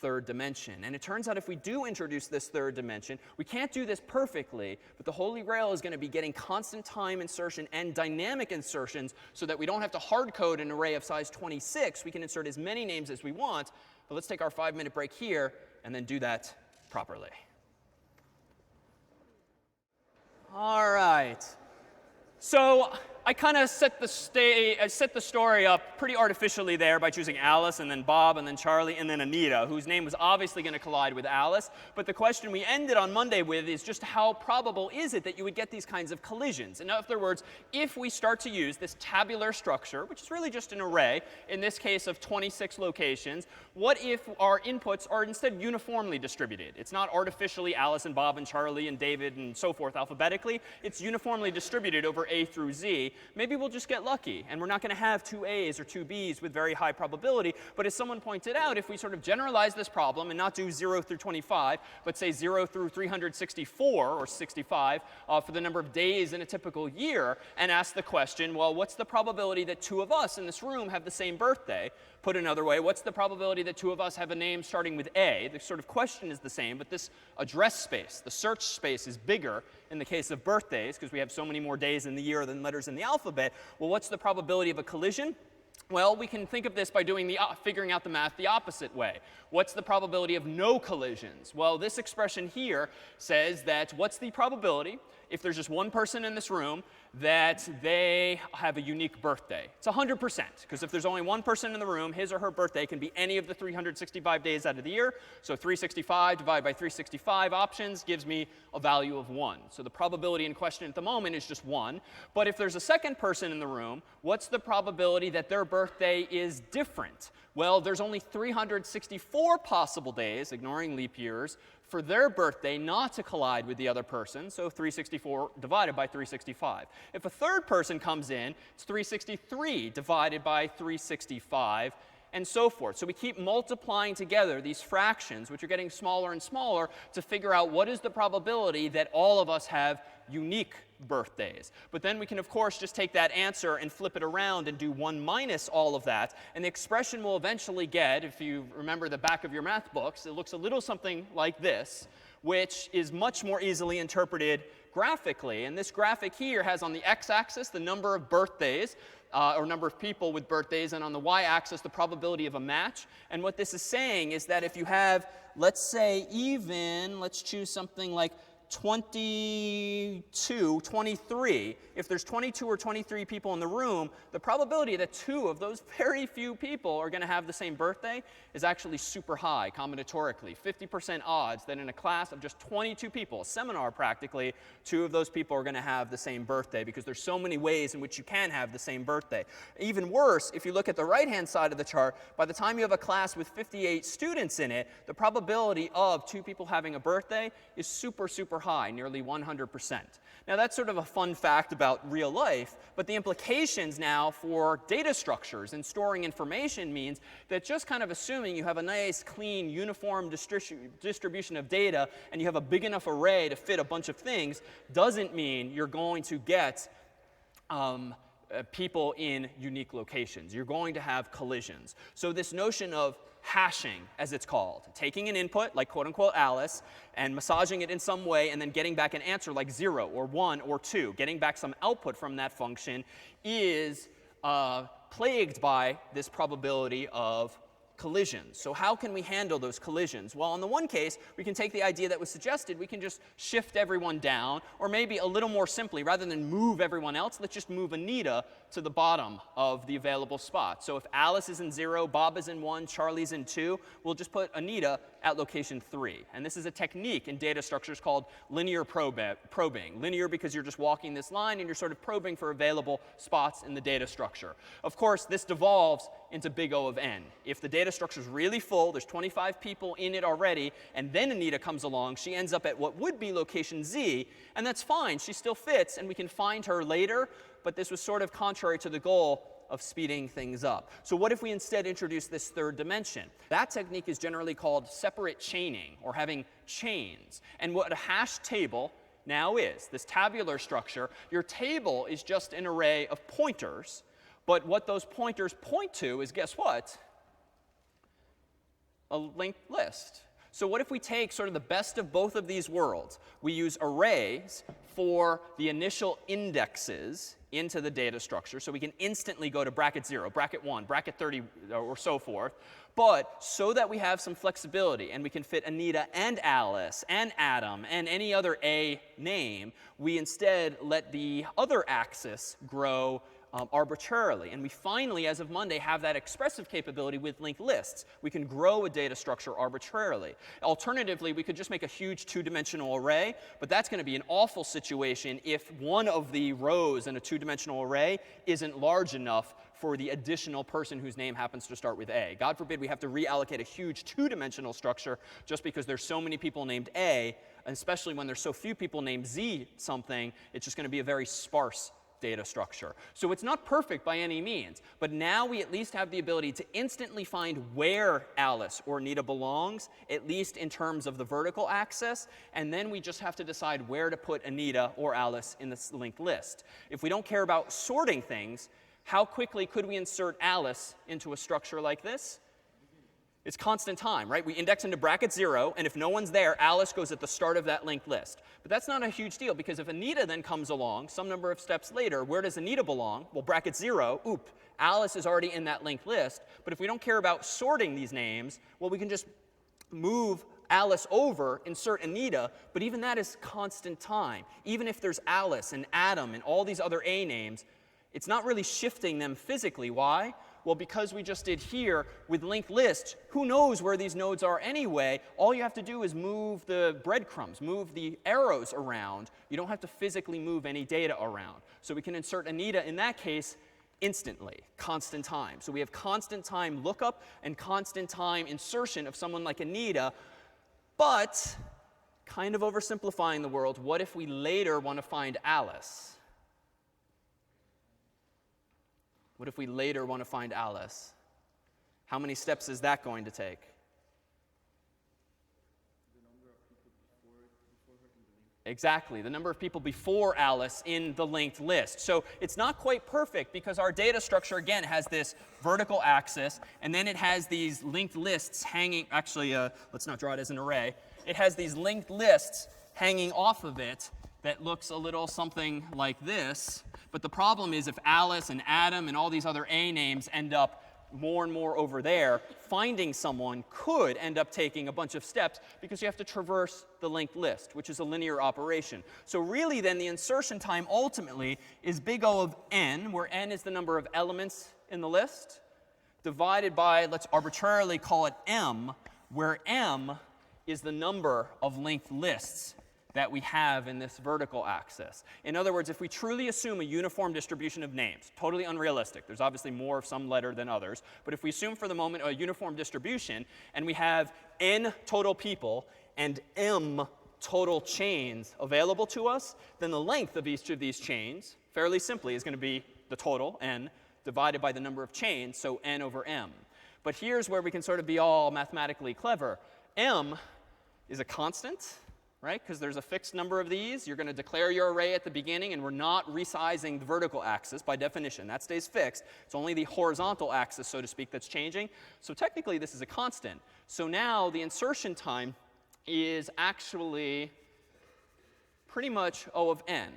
third dimension. And it turns out if we do introduce this third dimension, we can't do this perfectly, but the holy grail is going to be getting constant time insertion and dynamic insertions so that we don't have to hard code an array of size 26. We can insert as many names as we want. But let's take our 5-minute break here and then do that properly. All right. So I kind of set the story up pretty artificially there by choosing Alice and then Bob and then Charlie and then Anita, whose name was obviously going to collide with Alice. But the question we ended on Monday with is just how probable is it that you would get these kinds of collisions? In other words, if we start to use this tabular structure, which is really just an array, in this case of 26 locations, what if our inputs are instead uniformly distributed? It's not artificially Alice and Bob and Charlie and David and so forth alphabetically. It's uniformly distributed over A through Z. Maybe we'll just get lucky, and we're not going to have two A's or two B's with very high probability. But as someone pointed out, if we sort of generalize this problem and not do 0 through 25, but say 0 through 364 or 65 for the number of days in a typical year, and ask the question, well, what's the probability that two of us in this room have the same birthday? Put another way, what's the probability that two of us have a name starting with A? The sort of question is the same, but this address space, the search space, is bigger in the case of birthdays, because we have so many more days in the year than letters in the alphabet. Well, what's the probability of a collision? Well, we can think of this by doing figuring out the math the opposite way. What's the probability of no collisions? Well, this expression here says that what's the probability, if there's just one person in this room, that they have a unique birthday? It's 100%, because if there's only one person in the room, his or her birthday can be any of the 365 days out of the year. So 365 divided by 365 options gives me a value of 1. So the probability in question at the moment is just 1. But if there's a second person in the room, what's the probability that their birthday is different? Well, there's only 364 possible days, ignoring leap years, for their birthday not to collide with the other person. So 364 divided by 365. If a third person comes in, it's 363 divided by 365, and so forth. So we keep multiplying together these fractions, which are getting smaller and smaller, to figure out what is the probability that all of us have unique birthdays. But then we can, of course, just take that answer and flip it around and do 1 minus all of that. And the expression we'll eventually get, if you remember the back of your math books, it looks a little something like this, which is much more easily interpreted graphically. And this graphic here has on the x-axis the number of birthdays, or number of people with birthdays, and on the y-axis the probability of a match. And what this is saying is that if you have, let's say, let's choose something like 22, 23, if there's 22 or 23 people in the room, the probability that 2 of those very few people are going to have the same birthday is actually super high combinatorically. 50% odds that in a class of just 22 people, a seminar practically, 2 of those people are going to have the same birthday because there's so many ways in which you can have the same birthday. Even worse, if you look at the right-hand side of the chart, by the time you have a class with 58 students in it, the probability of 2 people having a birthday is super, super high, nearly 100%. Now, that's sort of a fun fact about real life, but the implications now for data structures and storing information means that just kind of assuming you have a nice, clean, uniform distribution of data and you have a big enough array to fit a bunch of things doesn't mean you're going to get people in unique locations. You're going to have collisions. So this notion of hashing, as it's called, taking an input, like quote unquote Alice, and massaging it in some way, and then getting back an answer like 0 or 1 or 2, getting back some output from that function, is plagued by this probability of collisions. So how can we handle those collisions? Well, in the one case, we can take the idea that was suggested. We can just shift everyone down, or maybe a little more simply, rather than move everyone else, let's just move Anita to the bottom of the available spot. So if Alice is in 0, Bob is in 1, Charlie's in 2, we'll just put Anita at location 3. And this is a technique in data structures called linear probing. Linear because you're just walking this line and you're sort of probing for available spots in the data structure. Of course, this devolves into big O of n. If the data structure is really full, there's 25 people in it already, and then Anita comes along, she ends up at what would be location Z, and that's fine. She still fits, and we can find her later, but this was sort of contrary to the goal of speeding things up. So what if we instead introduce this third dimension? That technique is generally called separate chaining, or having chains. And what a hash table now is, this tabular structure, your table is just an array of pointers. But what those pointers point to is, guess what? A linked list. So what if we take sort of the best of both of these worlds? We use arrays for the initial indexes into the data structure, so we can instantly go to bracket 0, bracket 1, bracket 30, or so forth. But so that we have some flexibility and we can fit Anita and Alice and Adam and any other A name, we instead let the other axis grow arbitrarily. And we finally, as of Monday, have that expressive capability with linked lists. We can grow a data structure arbitrarily. Alternatively, we could just make a huge 2-dimensional array, but that's going to be an awful situation if one of the rows in a 2-dimensional array isn't large enough for the additional person whose name happens to start with A. God forbid we have to reallocate a huge 2-dimensional structure just because there's so many people named A, and especially when there's so few people named Z something, it's just going to be a very sparse data structure. So it's not perfect by any means, but now we at least have the ability to instantly find where Alice or Anita belongs, at least in terms of the vertical axis, and then we just have to decide where to put Anita or Alice in this linked list. If we don't care about sorting things, how quickly could we insert Alice into a structure like this? It's constant time, right? We index into bracket 0, and if no one's there, Alice goes at the start of that linked list. But that's not a huge deal, because if Anita then comes along some number of steps later, where does Anita belong? Well, bracket 0, Alice is already in that linked list. But if we don't care about sorting these names, well, we can just move Alice over, insert Anita, but even that is constant time. Even if there's Alice and Adam and all these other A names, it's not really shifting them physically. Why? Well, because we just did here with linked lists, who knows where these nodes are anyway? All you have to do is move the breadcrumbs, move the arrows around. You don't have to physically move any data around. So we can insert Anita in that case instantly, constant time. So we have constant time lookup and constant time insertion of someone like Anita. But, kind of oversimplifying the world, what if we later want to find Alice? What if we later want to find Alice? How many steps is that going to take? The number of people before her in the link. Exactly, the number of people before Alice in the linked list. So it's not quite perfect because our data structure, again, has this vertical axis, and then it has these linked lists hanging. Actually, let's not draw it as an array. It has these linked lists hanging off of it that looks a little something like this. But the problem is if Alice and Adam and all these other A names end up more and more over there, finding someone could end up taking a bunch of steps because you have to traverse the linked list, which is a linear operation. So really then the insertion time ultimately is big O of n, where n is the number of elements in the list, divided by, let's arbitrarily call it m, where m is the number of linked lists that we have in this vertical axis. In other words, if we truly assume a uniform distribution of names, totally unrealistic. There's obviously more of some letter than others. But if we assume for the moment a uniform distribution, and we have n total people and m total chains available to us, then the length of each of these chains, fairly simply, is going to be the total, n, divided by the number of chains, so n over m. But here's where we can sort of be all mathematically clever. M is a constant, right? Because there's a fixed number of these. You're going to declare your array at the beginning, and we're not resizing the vertical axis by definition. That stays fixed. It's only the horizontal axis, so to speak, that's changing. So technically, this is a constant. So now the insertion time is actually pretty much O of n.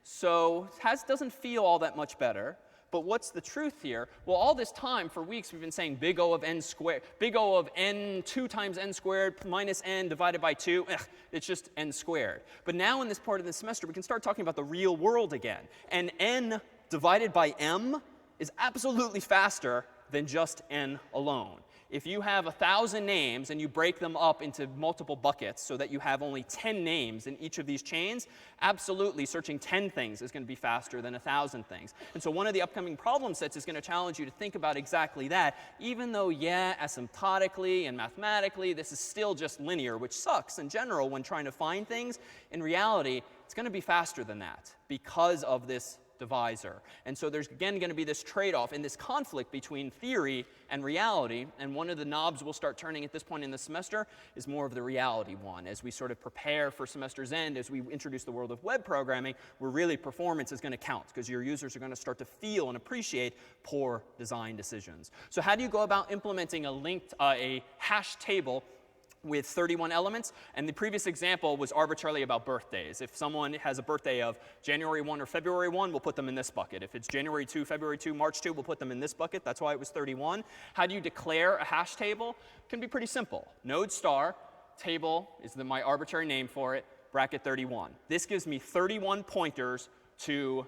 So it doesn't feel all that much better. But what's the truth here? Well, all this time, for weeks, we've been saying big O of n squared, big O of n 2 times n squared minus n divided by 2. It's just n squared. But now in this part of the semester, we can start talking about the real world again. And n divided by m is absolutely faster than just n alone. If you have 1,000 names and you break them up into multiple buckets so that you have only 10 names in each of these chains, absolutely searching 10 things is going to be faster than 1,000 things. And so one of the upcoming problem sets is going to challenge you to think about exactly that, even though, yeah, asymptotically and mathematically, this is still just linear, which sucks in general when trying to find things. In reality, it's going to be faster than that because of this divisor. And so there's, again, going to be this trade-off in this conflict between theory and reality. And one of the knobs we'll start turning at this point in the semester is more of the reality one. As we sort of prepare for semester's end, as we introduce the world of web programming, where really performance is going to count, because your users are going to start to feel and appreciate poor design decisions. So how do you go about implementing a hash table with 31 elements? And the previous example was arbitrarily about birthdays. If someone has a birthday of January 1 or February 1, we'll put them in this bucket. If it's January 2, February 2, March 2, we'll put them in this bucket. That's why it was 31. How do you declare a hash table? It can be pretty simple. Node star, table is my arbitrary name for it, bracket 31. This gives me 31 pointers to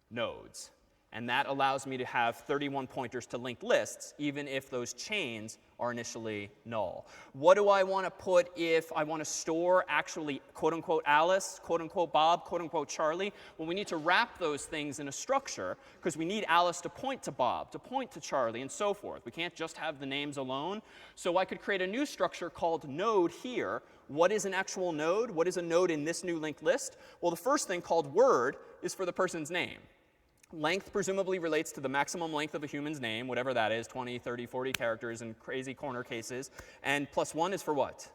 nodes. And that allows me to have 31 pointers to linked lists, even if those chains are initially null. What do I want to put if I want to store actually quote unquote Alice, quote unquote Bob, quote unquote Charlie? Well, we need to wrap those things in a structure because we need Alice to point to Bob, to point to Charlie, and so forth. We can't just have the names alone. So I could create a new structure called node here. What is an actual node? What is a node in this new linked list? Well, the first thing, called word, is for the person's name. Length presumably relates to the maximum length of a human's name, whatever that is, 20, 30, 40 characters in crazy corner cases. And +1 is for what?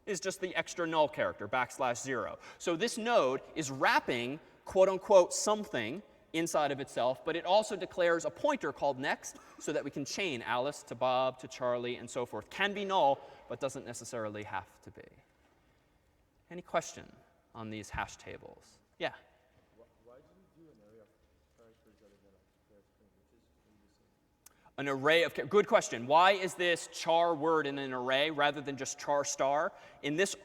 Is just the extra null character, \0. So this node is wrapping, quote unquote, something inside of itself, but it also declares a pointer called next so that we can chain Alice to Bob to Charlie and so forth. Can be null, but doesn't necessarily have to be. Any question on these hash tables? Yeah? An array of, good question. Why is this char word in an array rather than just char star? In this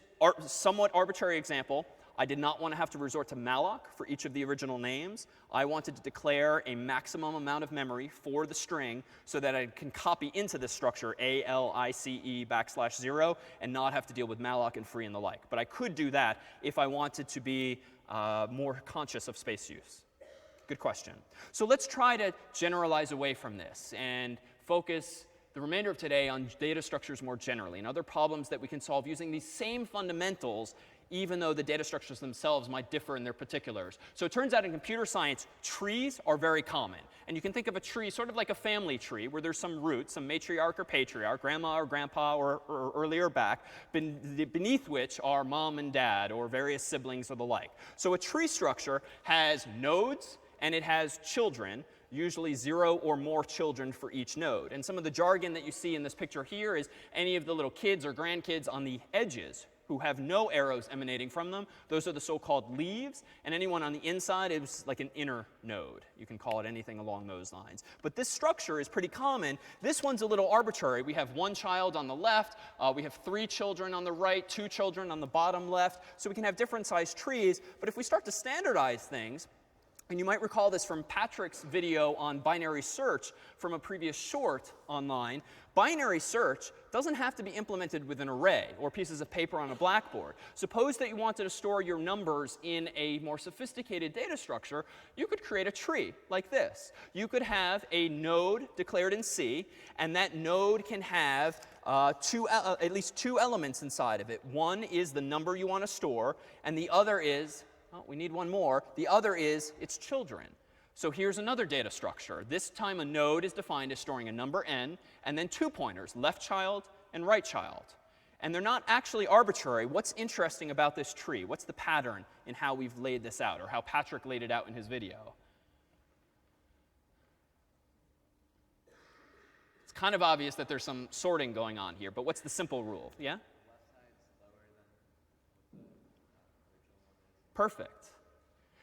somewhat arbitrary example, I did not want to have to resort to malloc for each of the original names. I wanted to declare a maximum amount of memory for the string so that I can copy into this structure ALICE \0 and not have to deal with malloc and free and the like. But I could do that if I wanted to be more conscious of space use. Good question. So let's try to generalize away from this and focus the remainder of today on data structures more generally and other problems that we can solve using these same fundamentals, even though the data structures themselves might differ in their particulars. So it turns out in computer science, trees are very common. And you can think of a tree sort of like a family tree where there's some roots, some matriarch or patriarch, grandma or grandpa or earlier back, beneath which are mom and dad or various siblings or the like. So a tree structure has nodes and it has children, usually 0 or more children for each node. And some of the jargon that you see in this picture here is any of the little kids or grandkids on the edges who have no arrows emanating from them. Those are the so-called leaves. And anyone on the inside is like an inner node. You can call it anything along those lines. But this structure is pretty common. This one's a little arbitrary. We have one child on the left. We have 3 children on the right, 2 children on the bottom left. So we can have different sized trees. But if we start to standardize things, and you might recall this from Patrick's video on binary search from a previous short online. Binary search doesn't have to be implemented with an array or pieces of paper on a blackboard. Suppose that you wanted to store your numbers in a more sophisticated data structure. You could create a tree like this. You could have a node declared in C, and that node can have at least 2 elements inside of it. One is the number you want to store, and the other is, oh, we need one more. The other is its children. So here's another data structure. This time a node is defined as storing a number n and then 2 pointers, left child and right child. And they're not actually arbitrary. What's interesting about this tree? What's the pattern in how we've laid this out, or how Patrick laid it out in his video? It's kind of obvious that there's some sorting going on here, but what's the simple rule? Yeah? Perfect.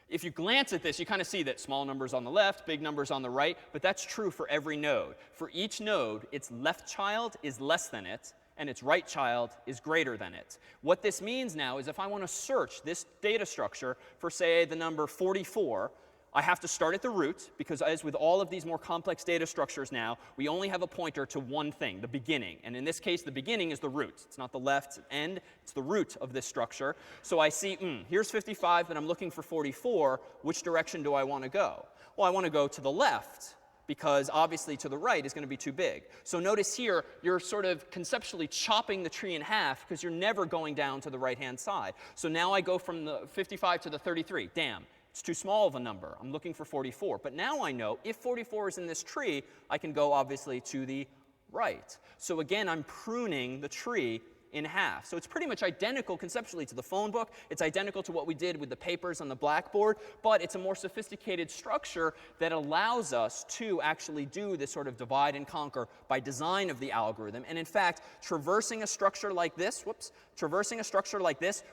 If you glance at this, you kind of see that small numbers on the left, big numbers on the right, but that's true for every node. For each node, its left child is less than it, and its right child is greater than it. What this means now is if I want to search this data structure for, say, the number 44, I have to start at the root, because as with all of these more complex data structures now, we only have a pointer to one thing, the beginning. And in this case, the beginning is the root. It's not the left end. It's the root of this structure. So I see, here's 55, and I'm looking for 44. Which direction do I want to go? Well, I want to go to the left, because obviously to the right is going to be too big. So notice here, you're sort of conceptually chopping the tree in half, because you're never going down to the right-hand side. So now I go from the 55 to the 33. Damn. It's too small of a number. I'm looking for 44. But now I know if 44 is in this tree, I can go obviously to the right. So again, I'm pruning the tree in half. So it's pretty much identical conceptually to the phone book. It's identical to what we did with the papers on the blackboard, but it's a more sophisticated structure that allows us to actually do this sort of divide and conquer by design of the algorithm. And in fact, traversing a structure like this,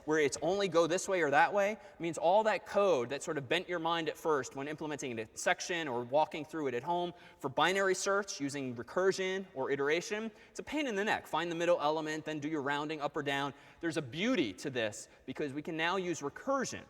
where it's only go this way or that way, means all that code that sort of bent your mind at first when implementing it in a section or walking through it at home, for binary search using recursion or iteration, it's a pain in the neck. Find the middle element, then do your rounding up or down. There's a beauty to this because we can now use recursion,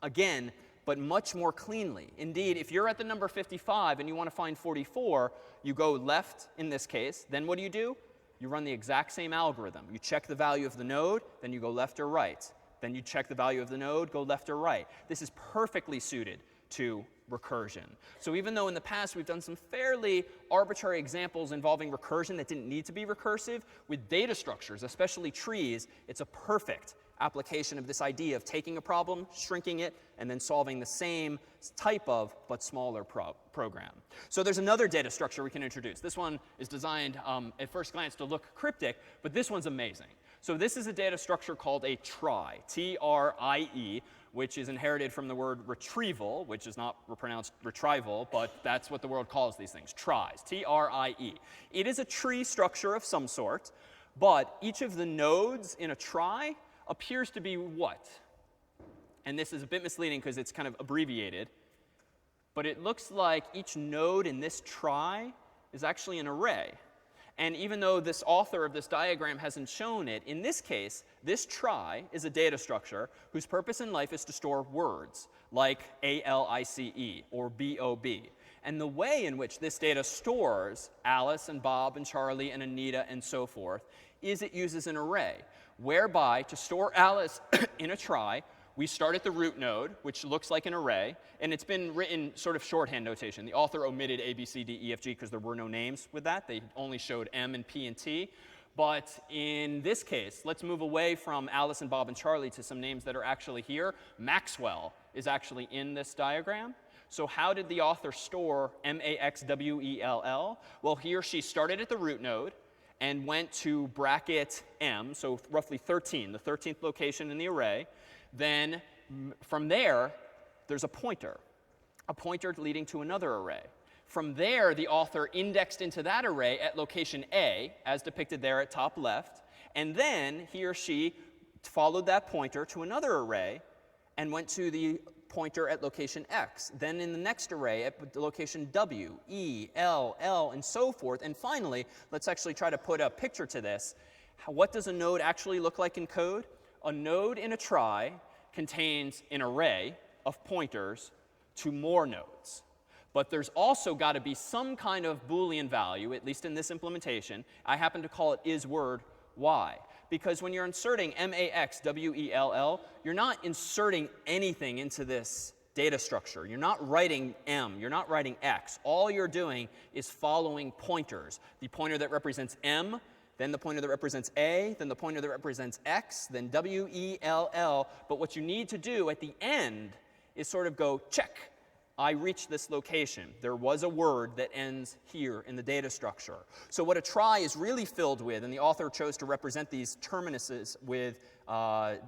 again, but much more cleanly. Indeed, if you're at the number 55 and you want to find 44, you go left in this case. Then what do? You run the exact same algorithm. You check the value of the node, then you go left or right. Then you check the value of the node, go left or right. This is perfectly suited to recursion. So even though in the past we've done some fairly arbitrary examples involving recursion that didn't need to be recursive, with data structures, especially trees, it's a perfect application of this idea of taking a problem, shrinking it, and then solving the same type of but smaller program. So there's another data structure we can introduce. This one is designed at first glance to look cryptic, but this one's amazing. So this is a data structure called a trie, T-R-I-E, which is inherited from the word retrieval, which is not pronounced retrieval, but that's what the world calls these things, tries, T-R-I-E. It is a tree structure of some sort, but each of the nodes in a trie appears to be what? And this is a bit misleading because it's kind of abbreviated. But it looks like each node in this trie is actually an array. And even though this author of this diagram hasn't shown it, in this case, this trie is a data structure whose purpose in life is to store words, like A-L-I-C-E or B-O-B. And the way in which this data stores Alice and Bob and Charlie and Anita and so forth is it uses an array, whereby to store Alice in a trie, we start at the root node, which looks like an array, and it's been written sort of shorthand notation. The author omitted A, B, C, D, E, F, G because there were no names with that. They only showed M and P and T. But in this case, let's move away from Alice and Bob and Charlie to some names that are actually here. Maxwell is actually in this diagram. So how did the author store M-A-X-W-E-L-L? Well, he or she started at the root node and went to bracket M, so roughly 13, the 13th location in the array. Then from there, there's a pointer leading to another array. From there, the author indexed into that array at location A, as depicted there at top left. And then he or she followed that pointer to another array and went to the pointer at location x, then in the next array at the location w, e, l, and so forth. And finally, let's actually try to put a picture to this. What does a node actually look like in code? A node in a trie contains an array of pointers to more nodes. But there's also got to be some kind of Boolean value, at least in this implementation. I happen to call it isWord y. Because when you're inserting maxwell, you're not inserting anything into this data structure. You're not writing m. You're not writing x. All you're doing is following pointers. The pointer that represents m, then the pointer that represents a, then the pointer that represents x, then w, But what you need to do at the end is sort of go, check. I reached this location. There was a word that ends here in the data structure. So what a trie is really filled with, and the author chose to represent these terminuses with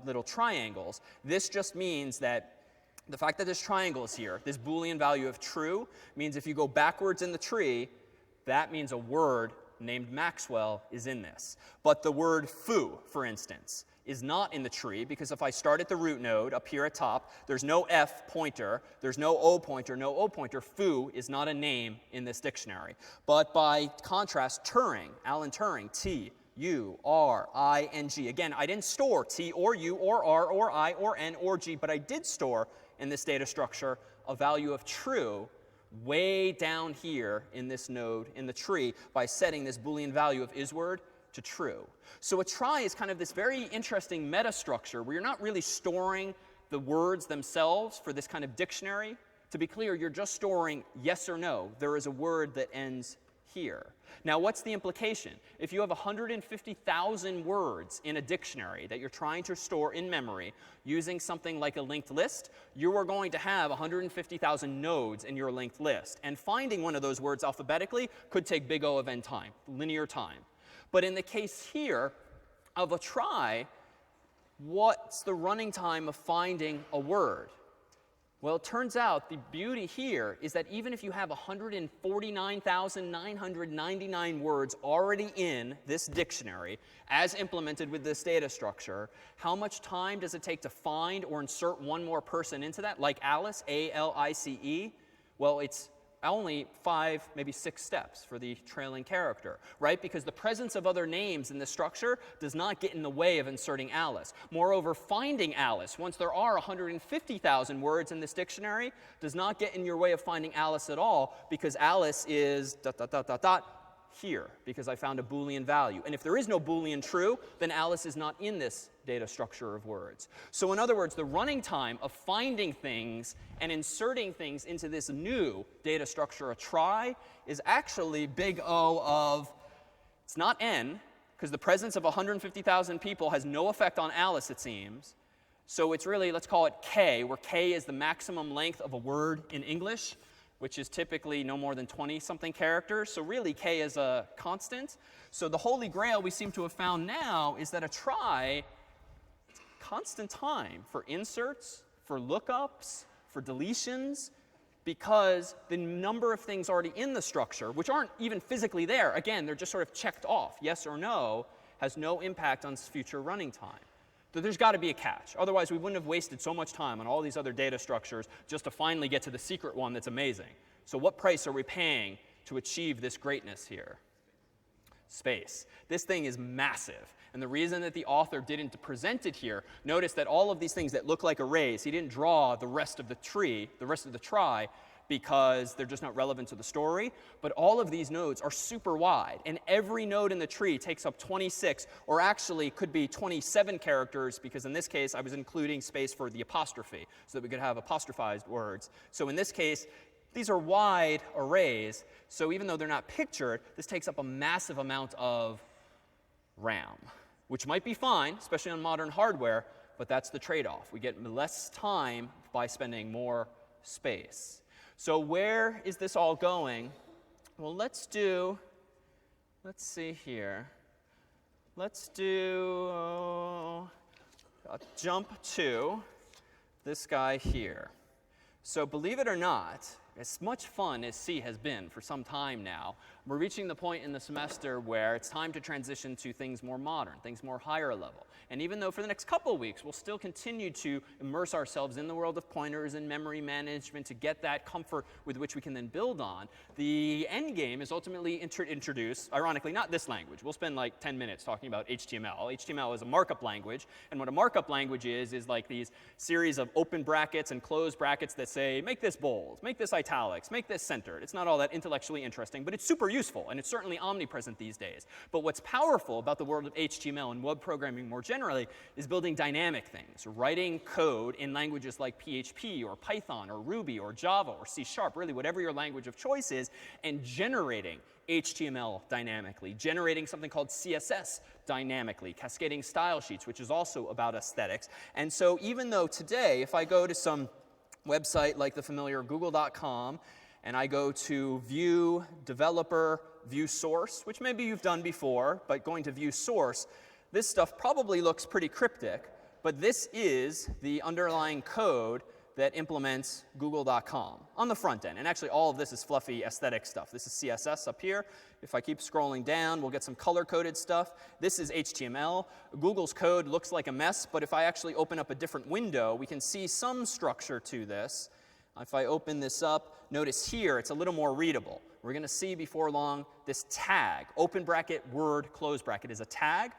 little triangles, this just means that the fact that this triangle is here, this Boolean value of true, means if you go backwards in the tree, that means a word named Maxwell is in this. But the word foo, for instance, is not in the tree, because if I start at the root node up here at top, there's no f pointer, there's no o pointer, no o pointer. Foo is not a name in this dictionary. But by contrast, Turing, Alan Turing, T, U, R, I, N, G. Again, I didn't store T or U or R or I or N or G, but I did store in this data structure a value of true way down here in this node in the tree by setting this Boolean value of isWord to true. So a trie is kind of this very interesting meta structure where you're not really storing the words themselves for this kind of dictionary. To be clear, you're just storing yes or no. There is a word that ends here. Now, what's the implication? If you have 150,000 words in a dictionary that you're trying to store in memory using something like a linked list, you are going to have 150,000 nodes in your linked list. And finding one of those words alphabetically could take big O of n time, linear time. But in the case here of a trie, what's the running time of finding a word? Well, it turns out the beauty here is that even if you have 149,999 words already in this dictionary, as implemented with this data structure, how much time does it take to find or insert one more person into that, like Alice, A-L-I-C-E? Well, it's only 5, maybe 6 steps for the trailing character, right? Because the presence of other names in the structure does not get in the way of inserting Alice. Moreover, finding Alice, once there are 150,000 words in this dictionary, does not get in your way of finding Alice at all, because Alice is ... here, because I found a Boolean value. And if there is no Boolean true, then Alice is not in this data structure of words. So in other words, the running time of finding things and inserting things into this new data structure, a trie, is actually big O of, it's not n, because the presence of 150,000 people has no effect on Alice, it seems. So it's really, let's call it k, where k is the maximum length of a word in English, which is typically no more than 20-something characters. So really, k is a constant. So the holy grail we seem to have found now is that a trie, constant time for inserts, for lookups, for deletions, because the number of things already in the structure, which aren't even physically there, again, they're just sort of checked off, yes or no, has no impact on future running time. So there's got to be a catch. Otherwise, we wouldn't have wasted so much time on all these other data structures just to finally get to the secret one that's amazing. So what price are we paying to achieve this greatness here? Space. This thing is massive. And the reason that the author didn't present it here, notice that all of these things that look like arrays, he didn't draw the rest of the tree, the rest of the trie, because they're just not relevant to the story. But all of these nodes are super wide. And every node in the tree takes up 26, or actually could be 27 characters, because in this case, I was including space for the apostrophe, so that we could have apostrophized words. So in this case, these are wide arrays. So even though they're not pictured, this takes up a massive amount of RAM, which might be fine, especially on modern hardware, but that's the trade-off. We get less time by spending more space. So where is this all going? Well, let's see here. Let's do a jump to this guy here. So believe it or not, as much fun as C has been for some time now, we're reaching the point in the semester where it's time to transition to things more modern, things more higher level. And even though for the next couple of weeks we'll still continue to immerse ourselves in the world of pointers and memory management to get that comfort with which we can then build on, the end game is ultimately introduced, ironically, not this language. We'll spend like 10 minutes talking about HTML. HTML is a markup language. And what a markup language is like these series of open brackets and closed brackets that say, make this bold, make this italics, make this centered. It's not all that intellectually interesting, but it's super useful, and it's certainly omnipresent these days. But what's powerful about the world of HTML and web programming more generally is building dynamic things, writing code in languages like PHP or Python or Ruby or Java or C#, really whatever your language of choice is, and generating HTML dynamically, generating something called CSS dynamically, cascading style sheets, which is also about aesthetics. And so even though today, if I go to some website like the familiar google.com, and I go to view developer, view source, which maybe you've done before, but going to view source, this stuff probably looks pretty cryptic, but this is the underlying code that implements google.com on the front end. And actually, all of this is fluffy aesthetic stuff. This is CSS up here. If I keep scrolling down, we'll get some color-coded stuff. This is HTML. Google's code looks like a mess, but if I actually open up a different window, we can see some structure to this. If I open this up, notice here it's a little more readable. We're going to see before long this tag, open bracket, word, close bracket, is a tag.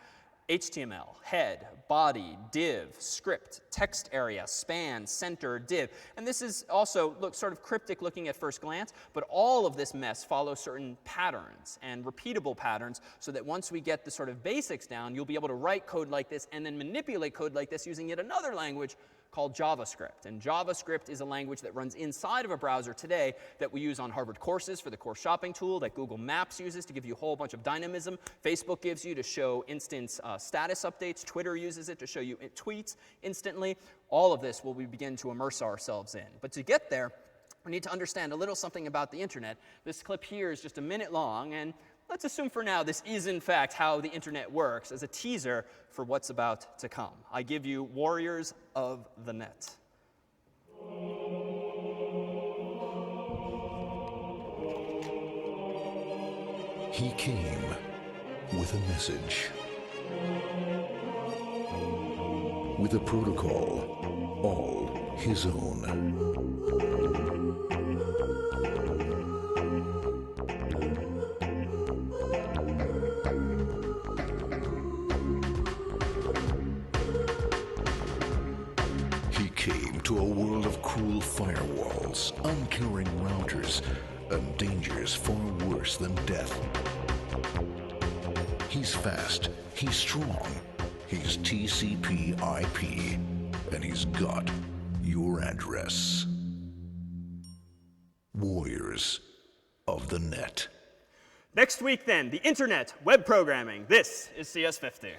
HTML, head, body, div, script, text area, span, center, div. And this is also sort of cryptic looking at first glance, but all of this mess follows certain patterns and repeatable patterns so that once we get the sort of basics down, you'll be able to write code like this and then manipulate code like this using yet another language called JavaScript. And JavaScript is a language that runs inside of a browser today that we use on Harvard courses for the course shopping tool, that Google Maps uses to give you a whole bunch of dynamism. Facebook gives you to show instant status updates. Twitter uses it to show you tweets instantly. All of this will we begin to immerse ourselves in. But to get there, we need to understand a little something about the internet. This clip here is just a minute long, and let's assume for now this is in fact how the internet works as a teaser for what's about to come. I give you Warriors of the Net. He came with a message, with a protocol all his own. To a world of cruel firewalls, uncaring routers, and dangers far worse than death. He's fast, he's strong, he's TCP/IP, and he's got your address. Warriors of the Net. Next week then, the internet, web programming. This is CS50.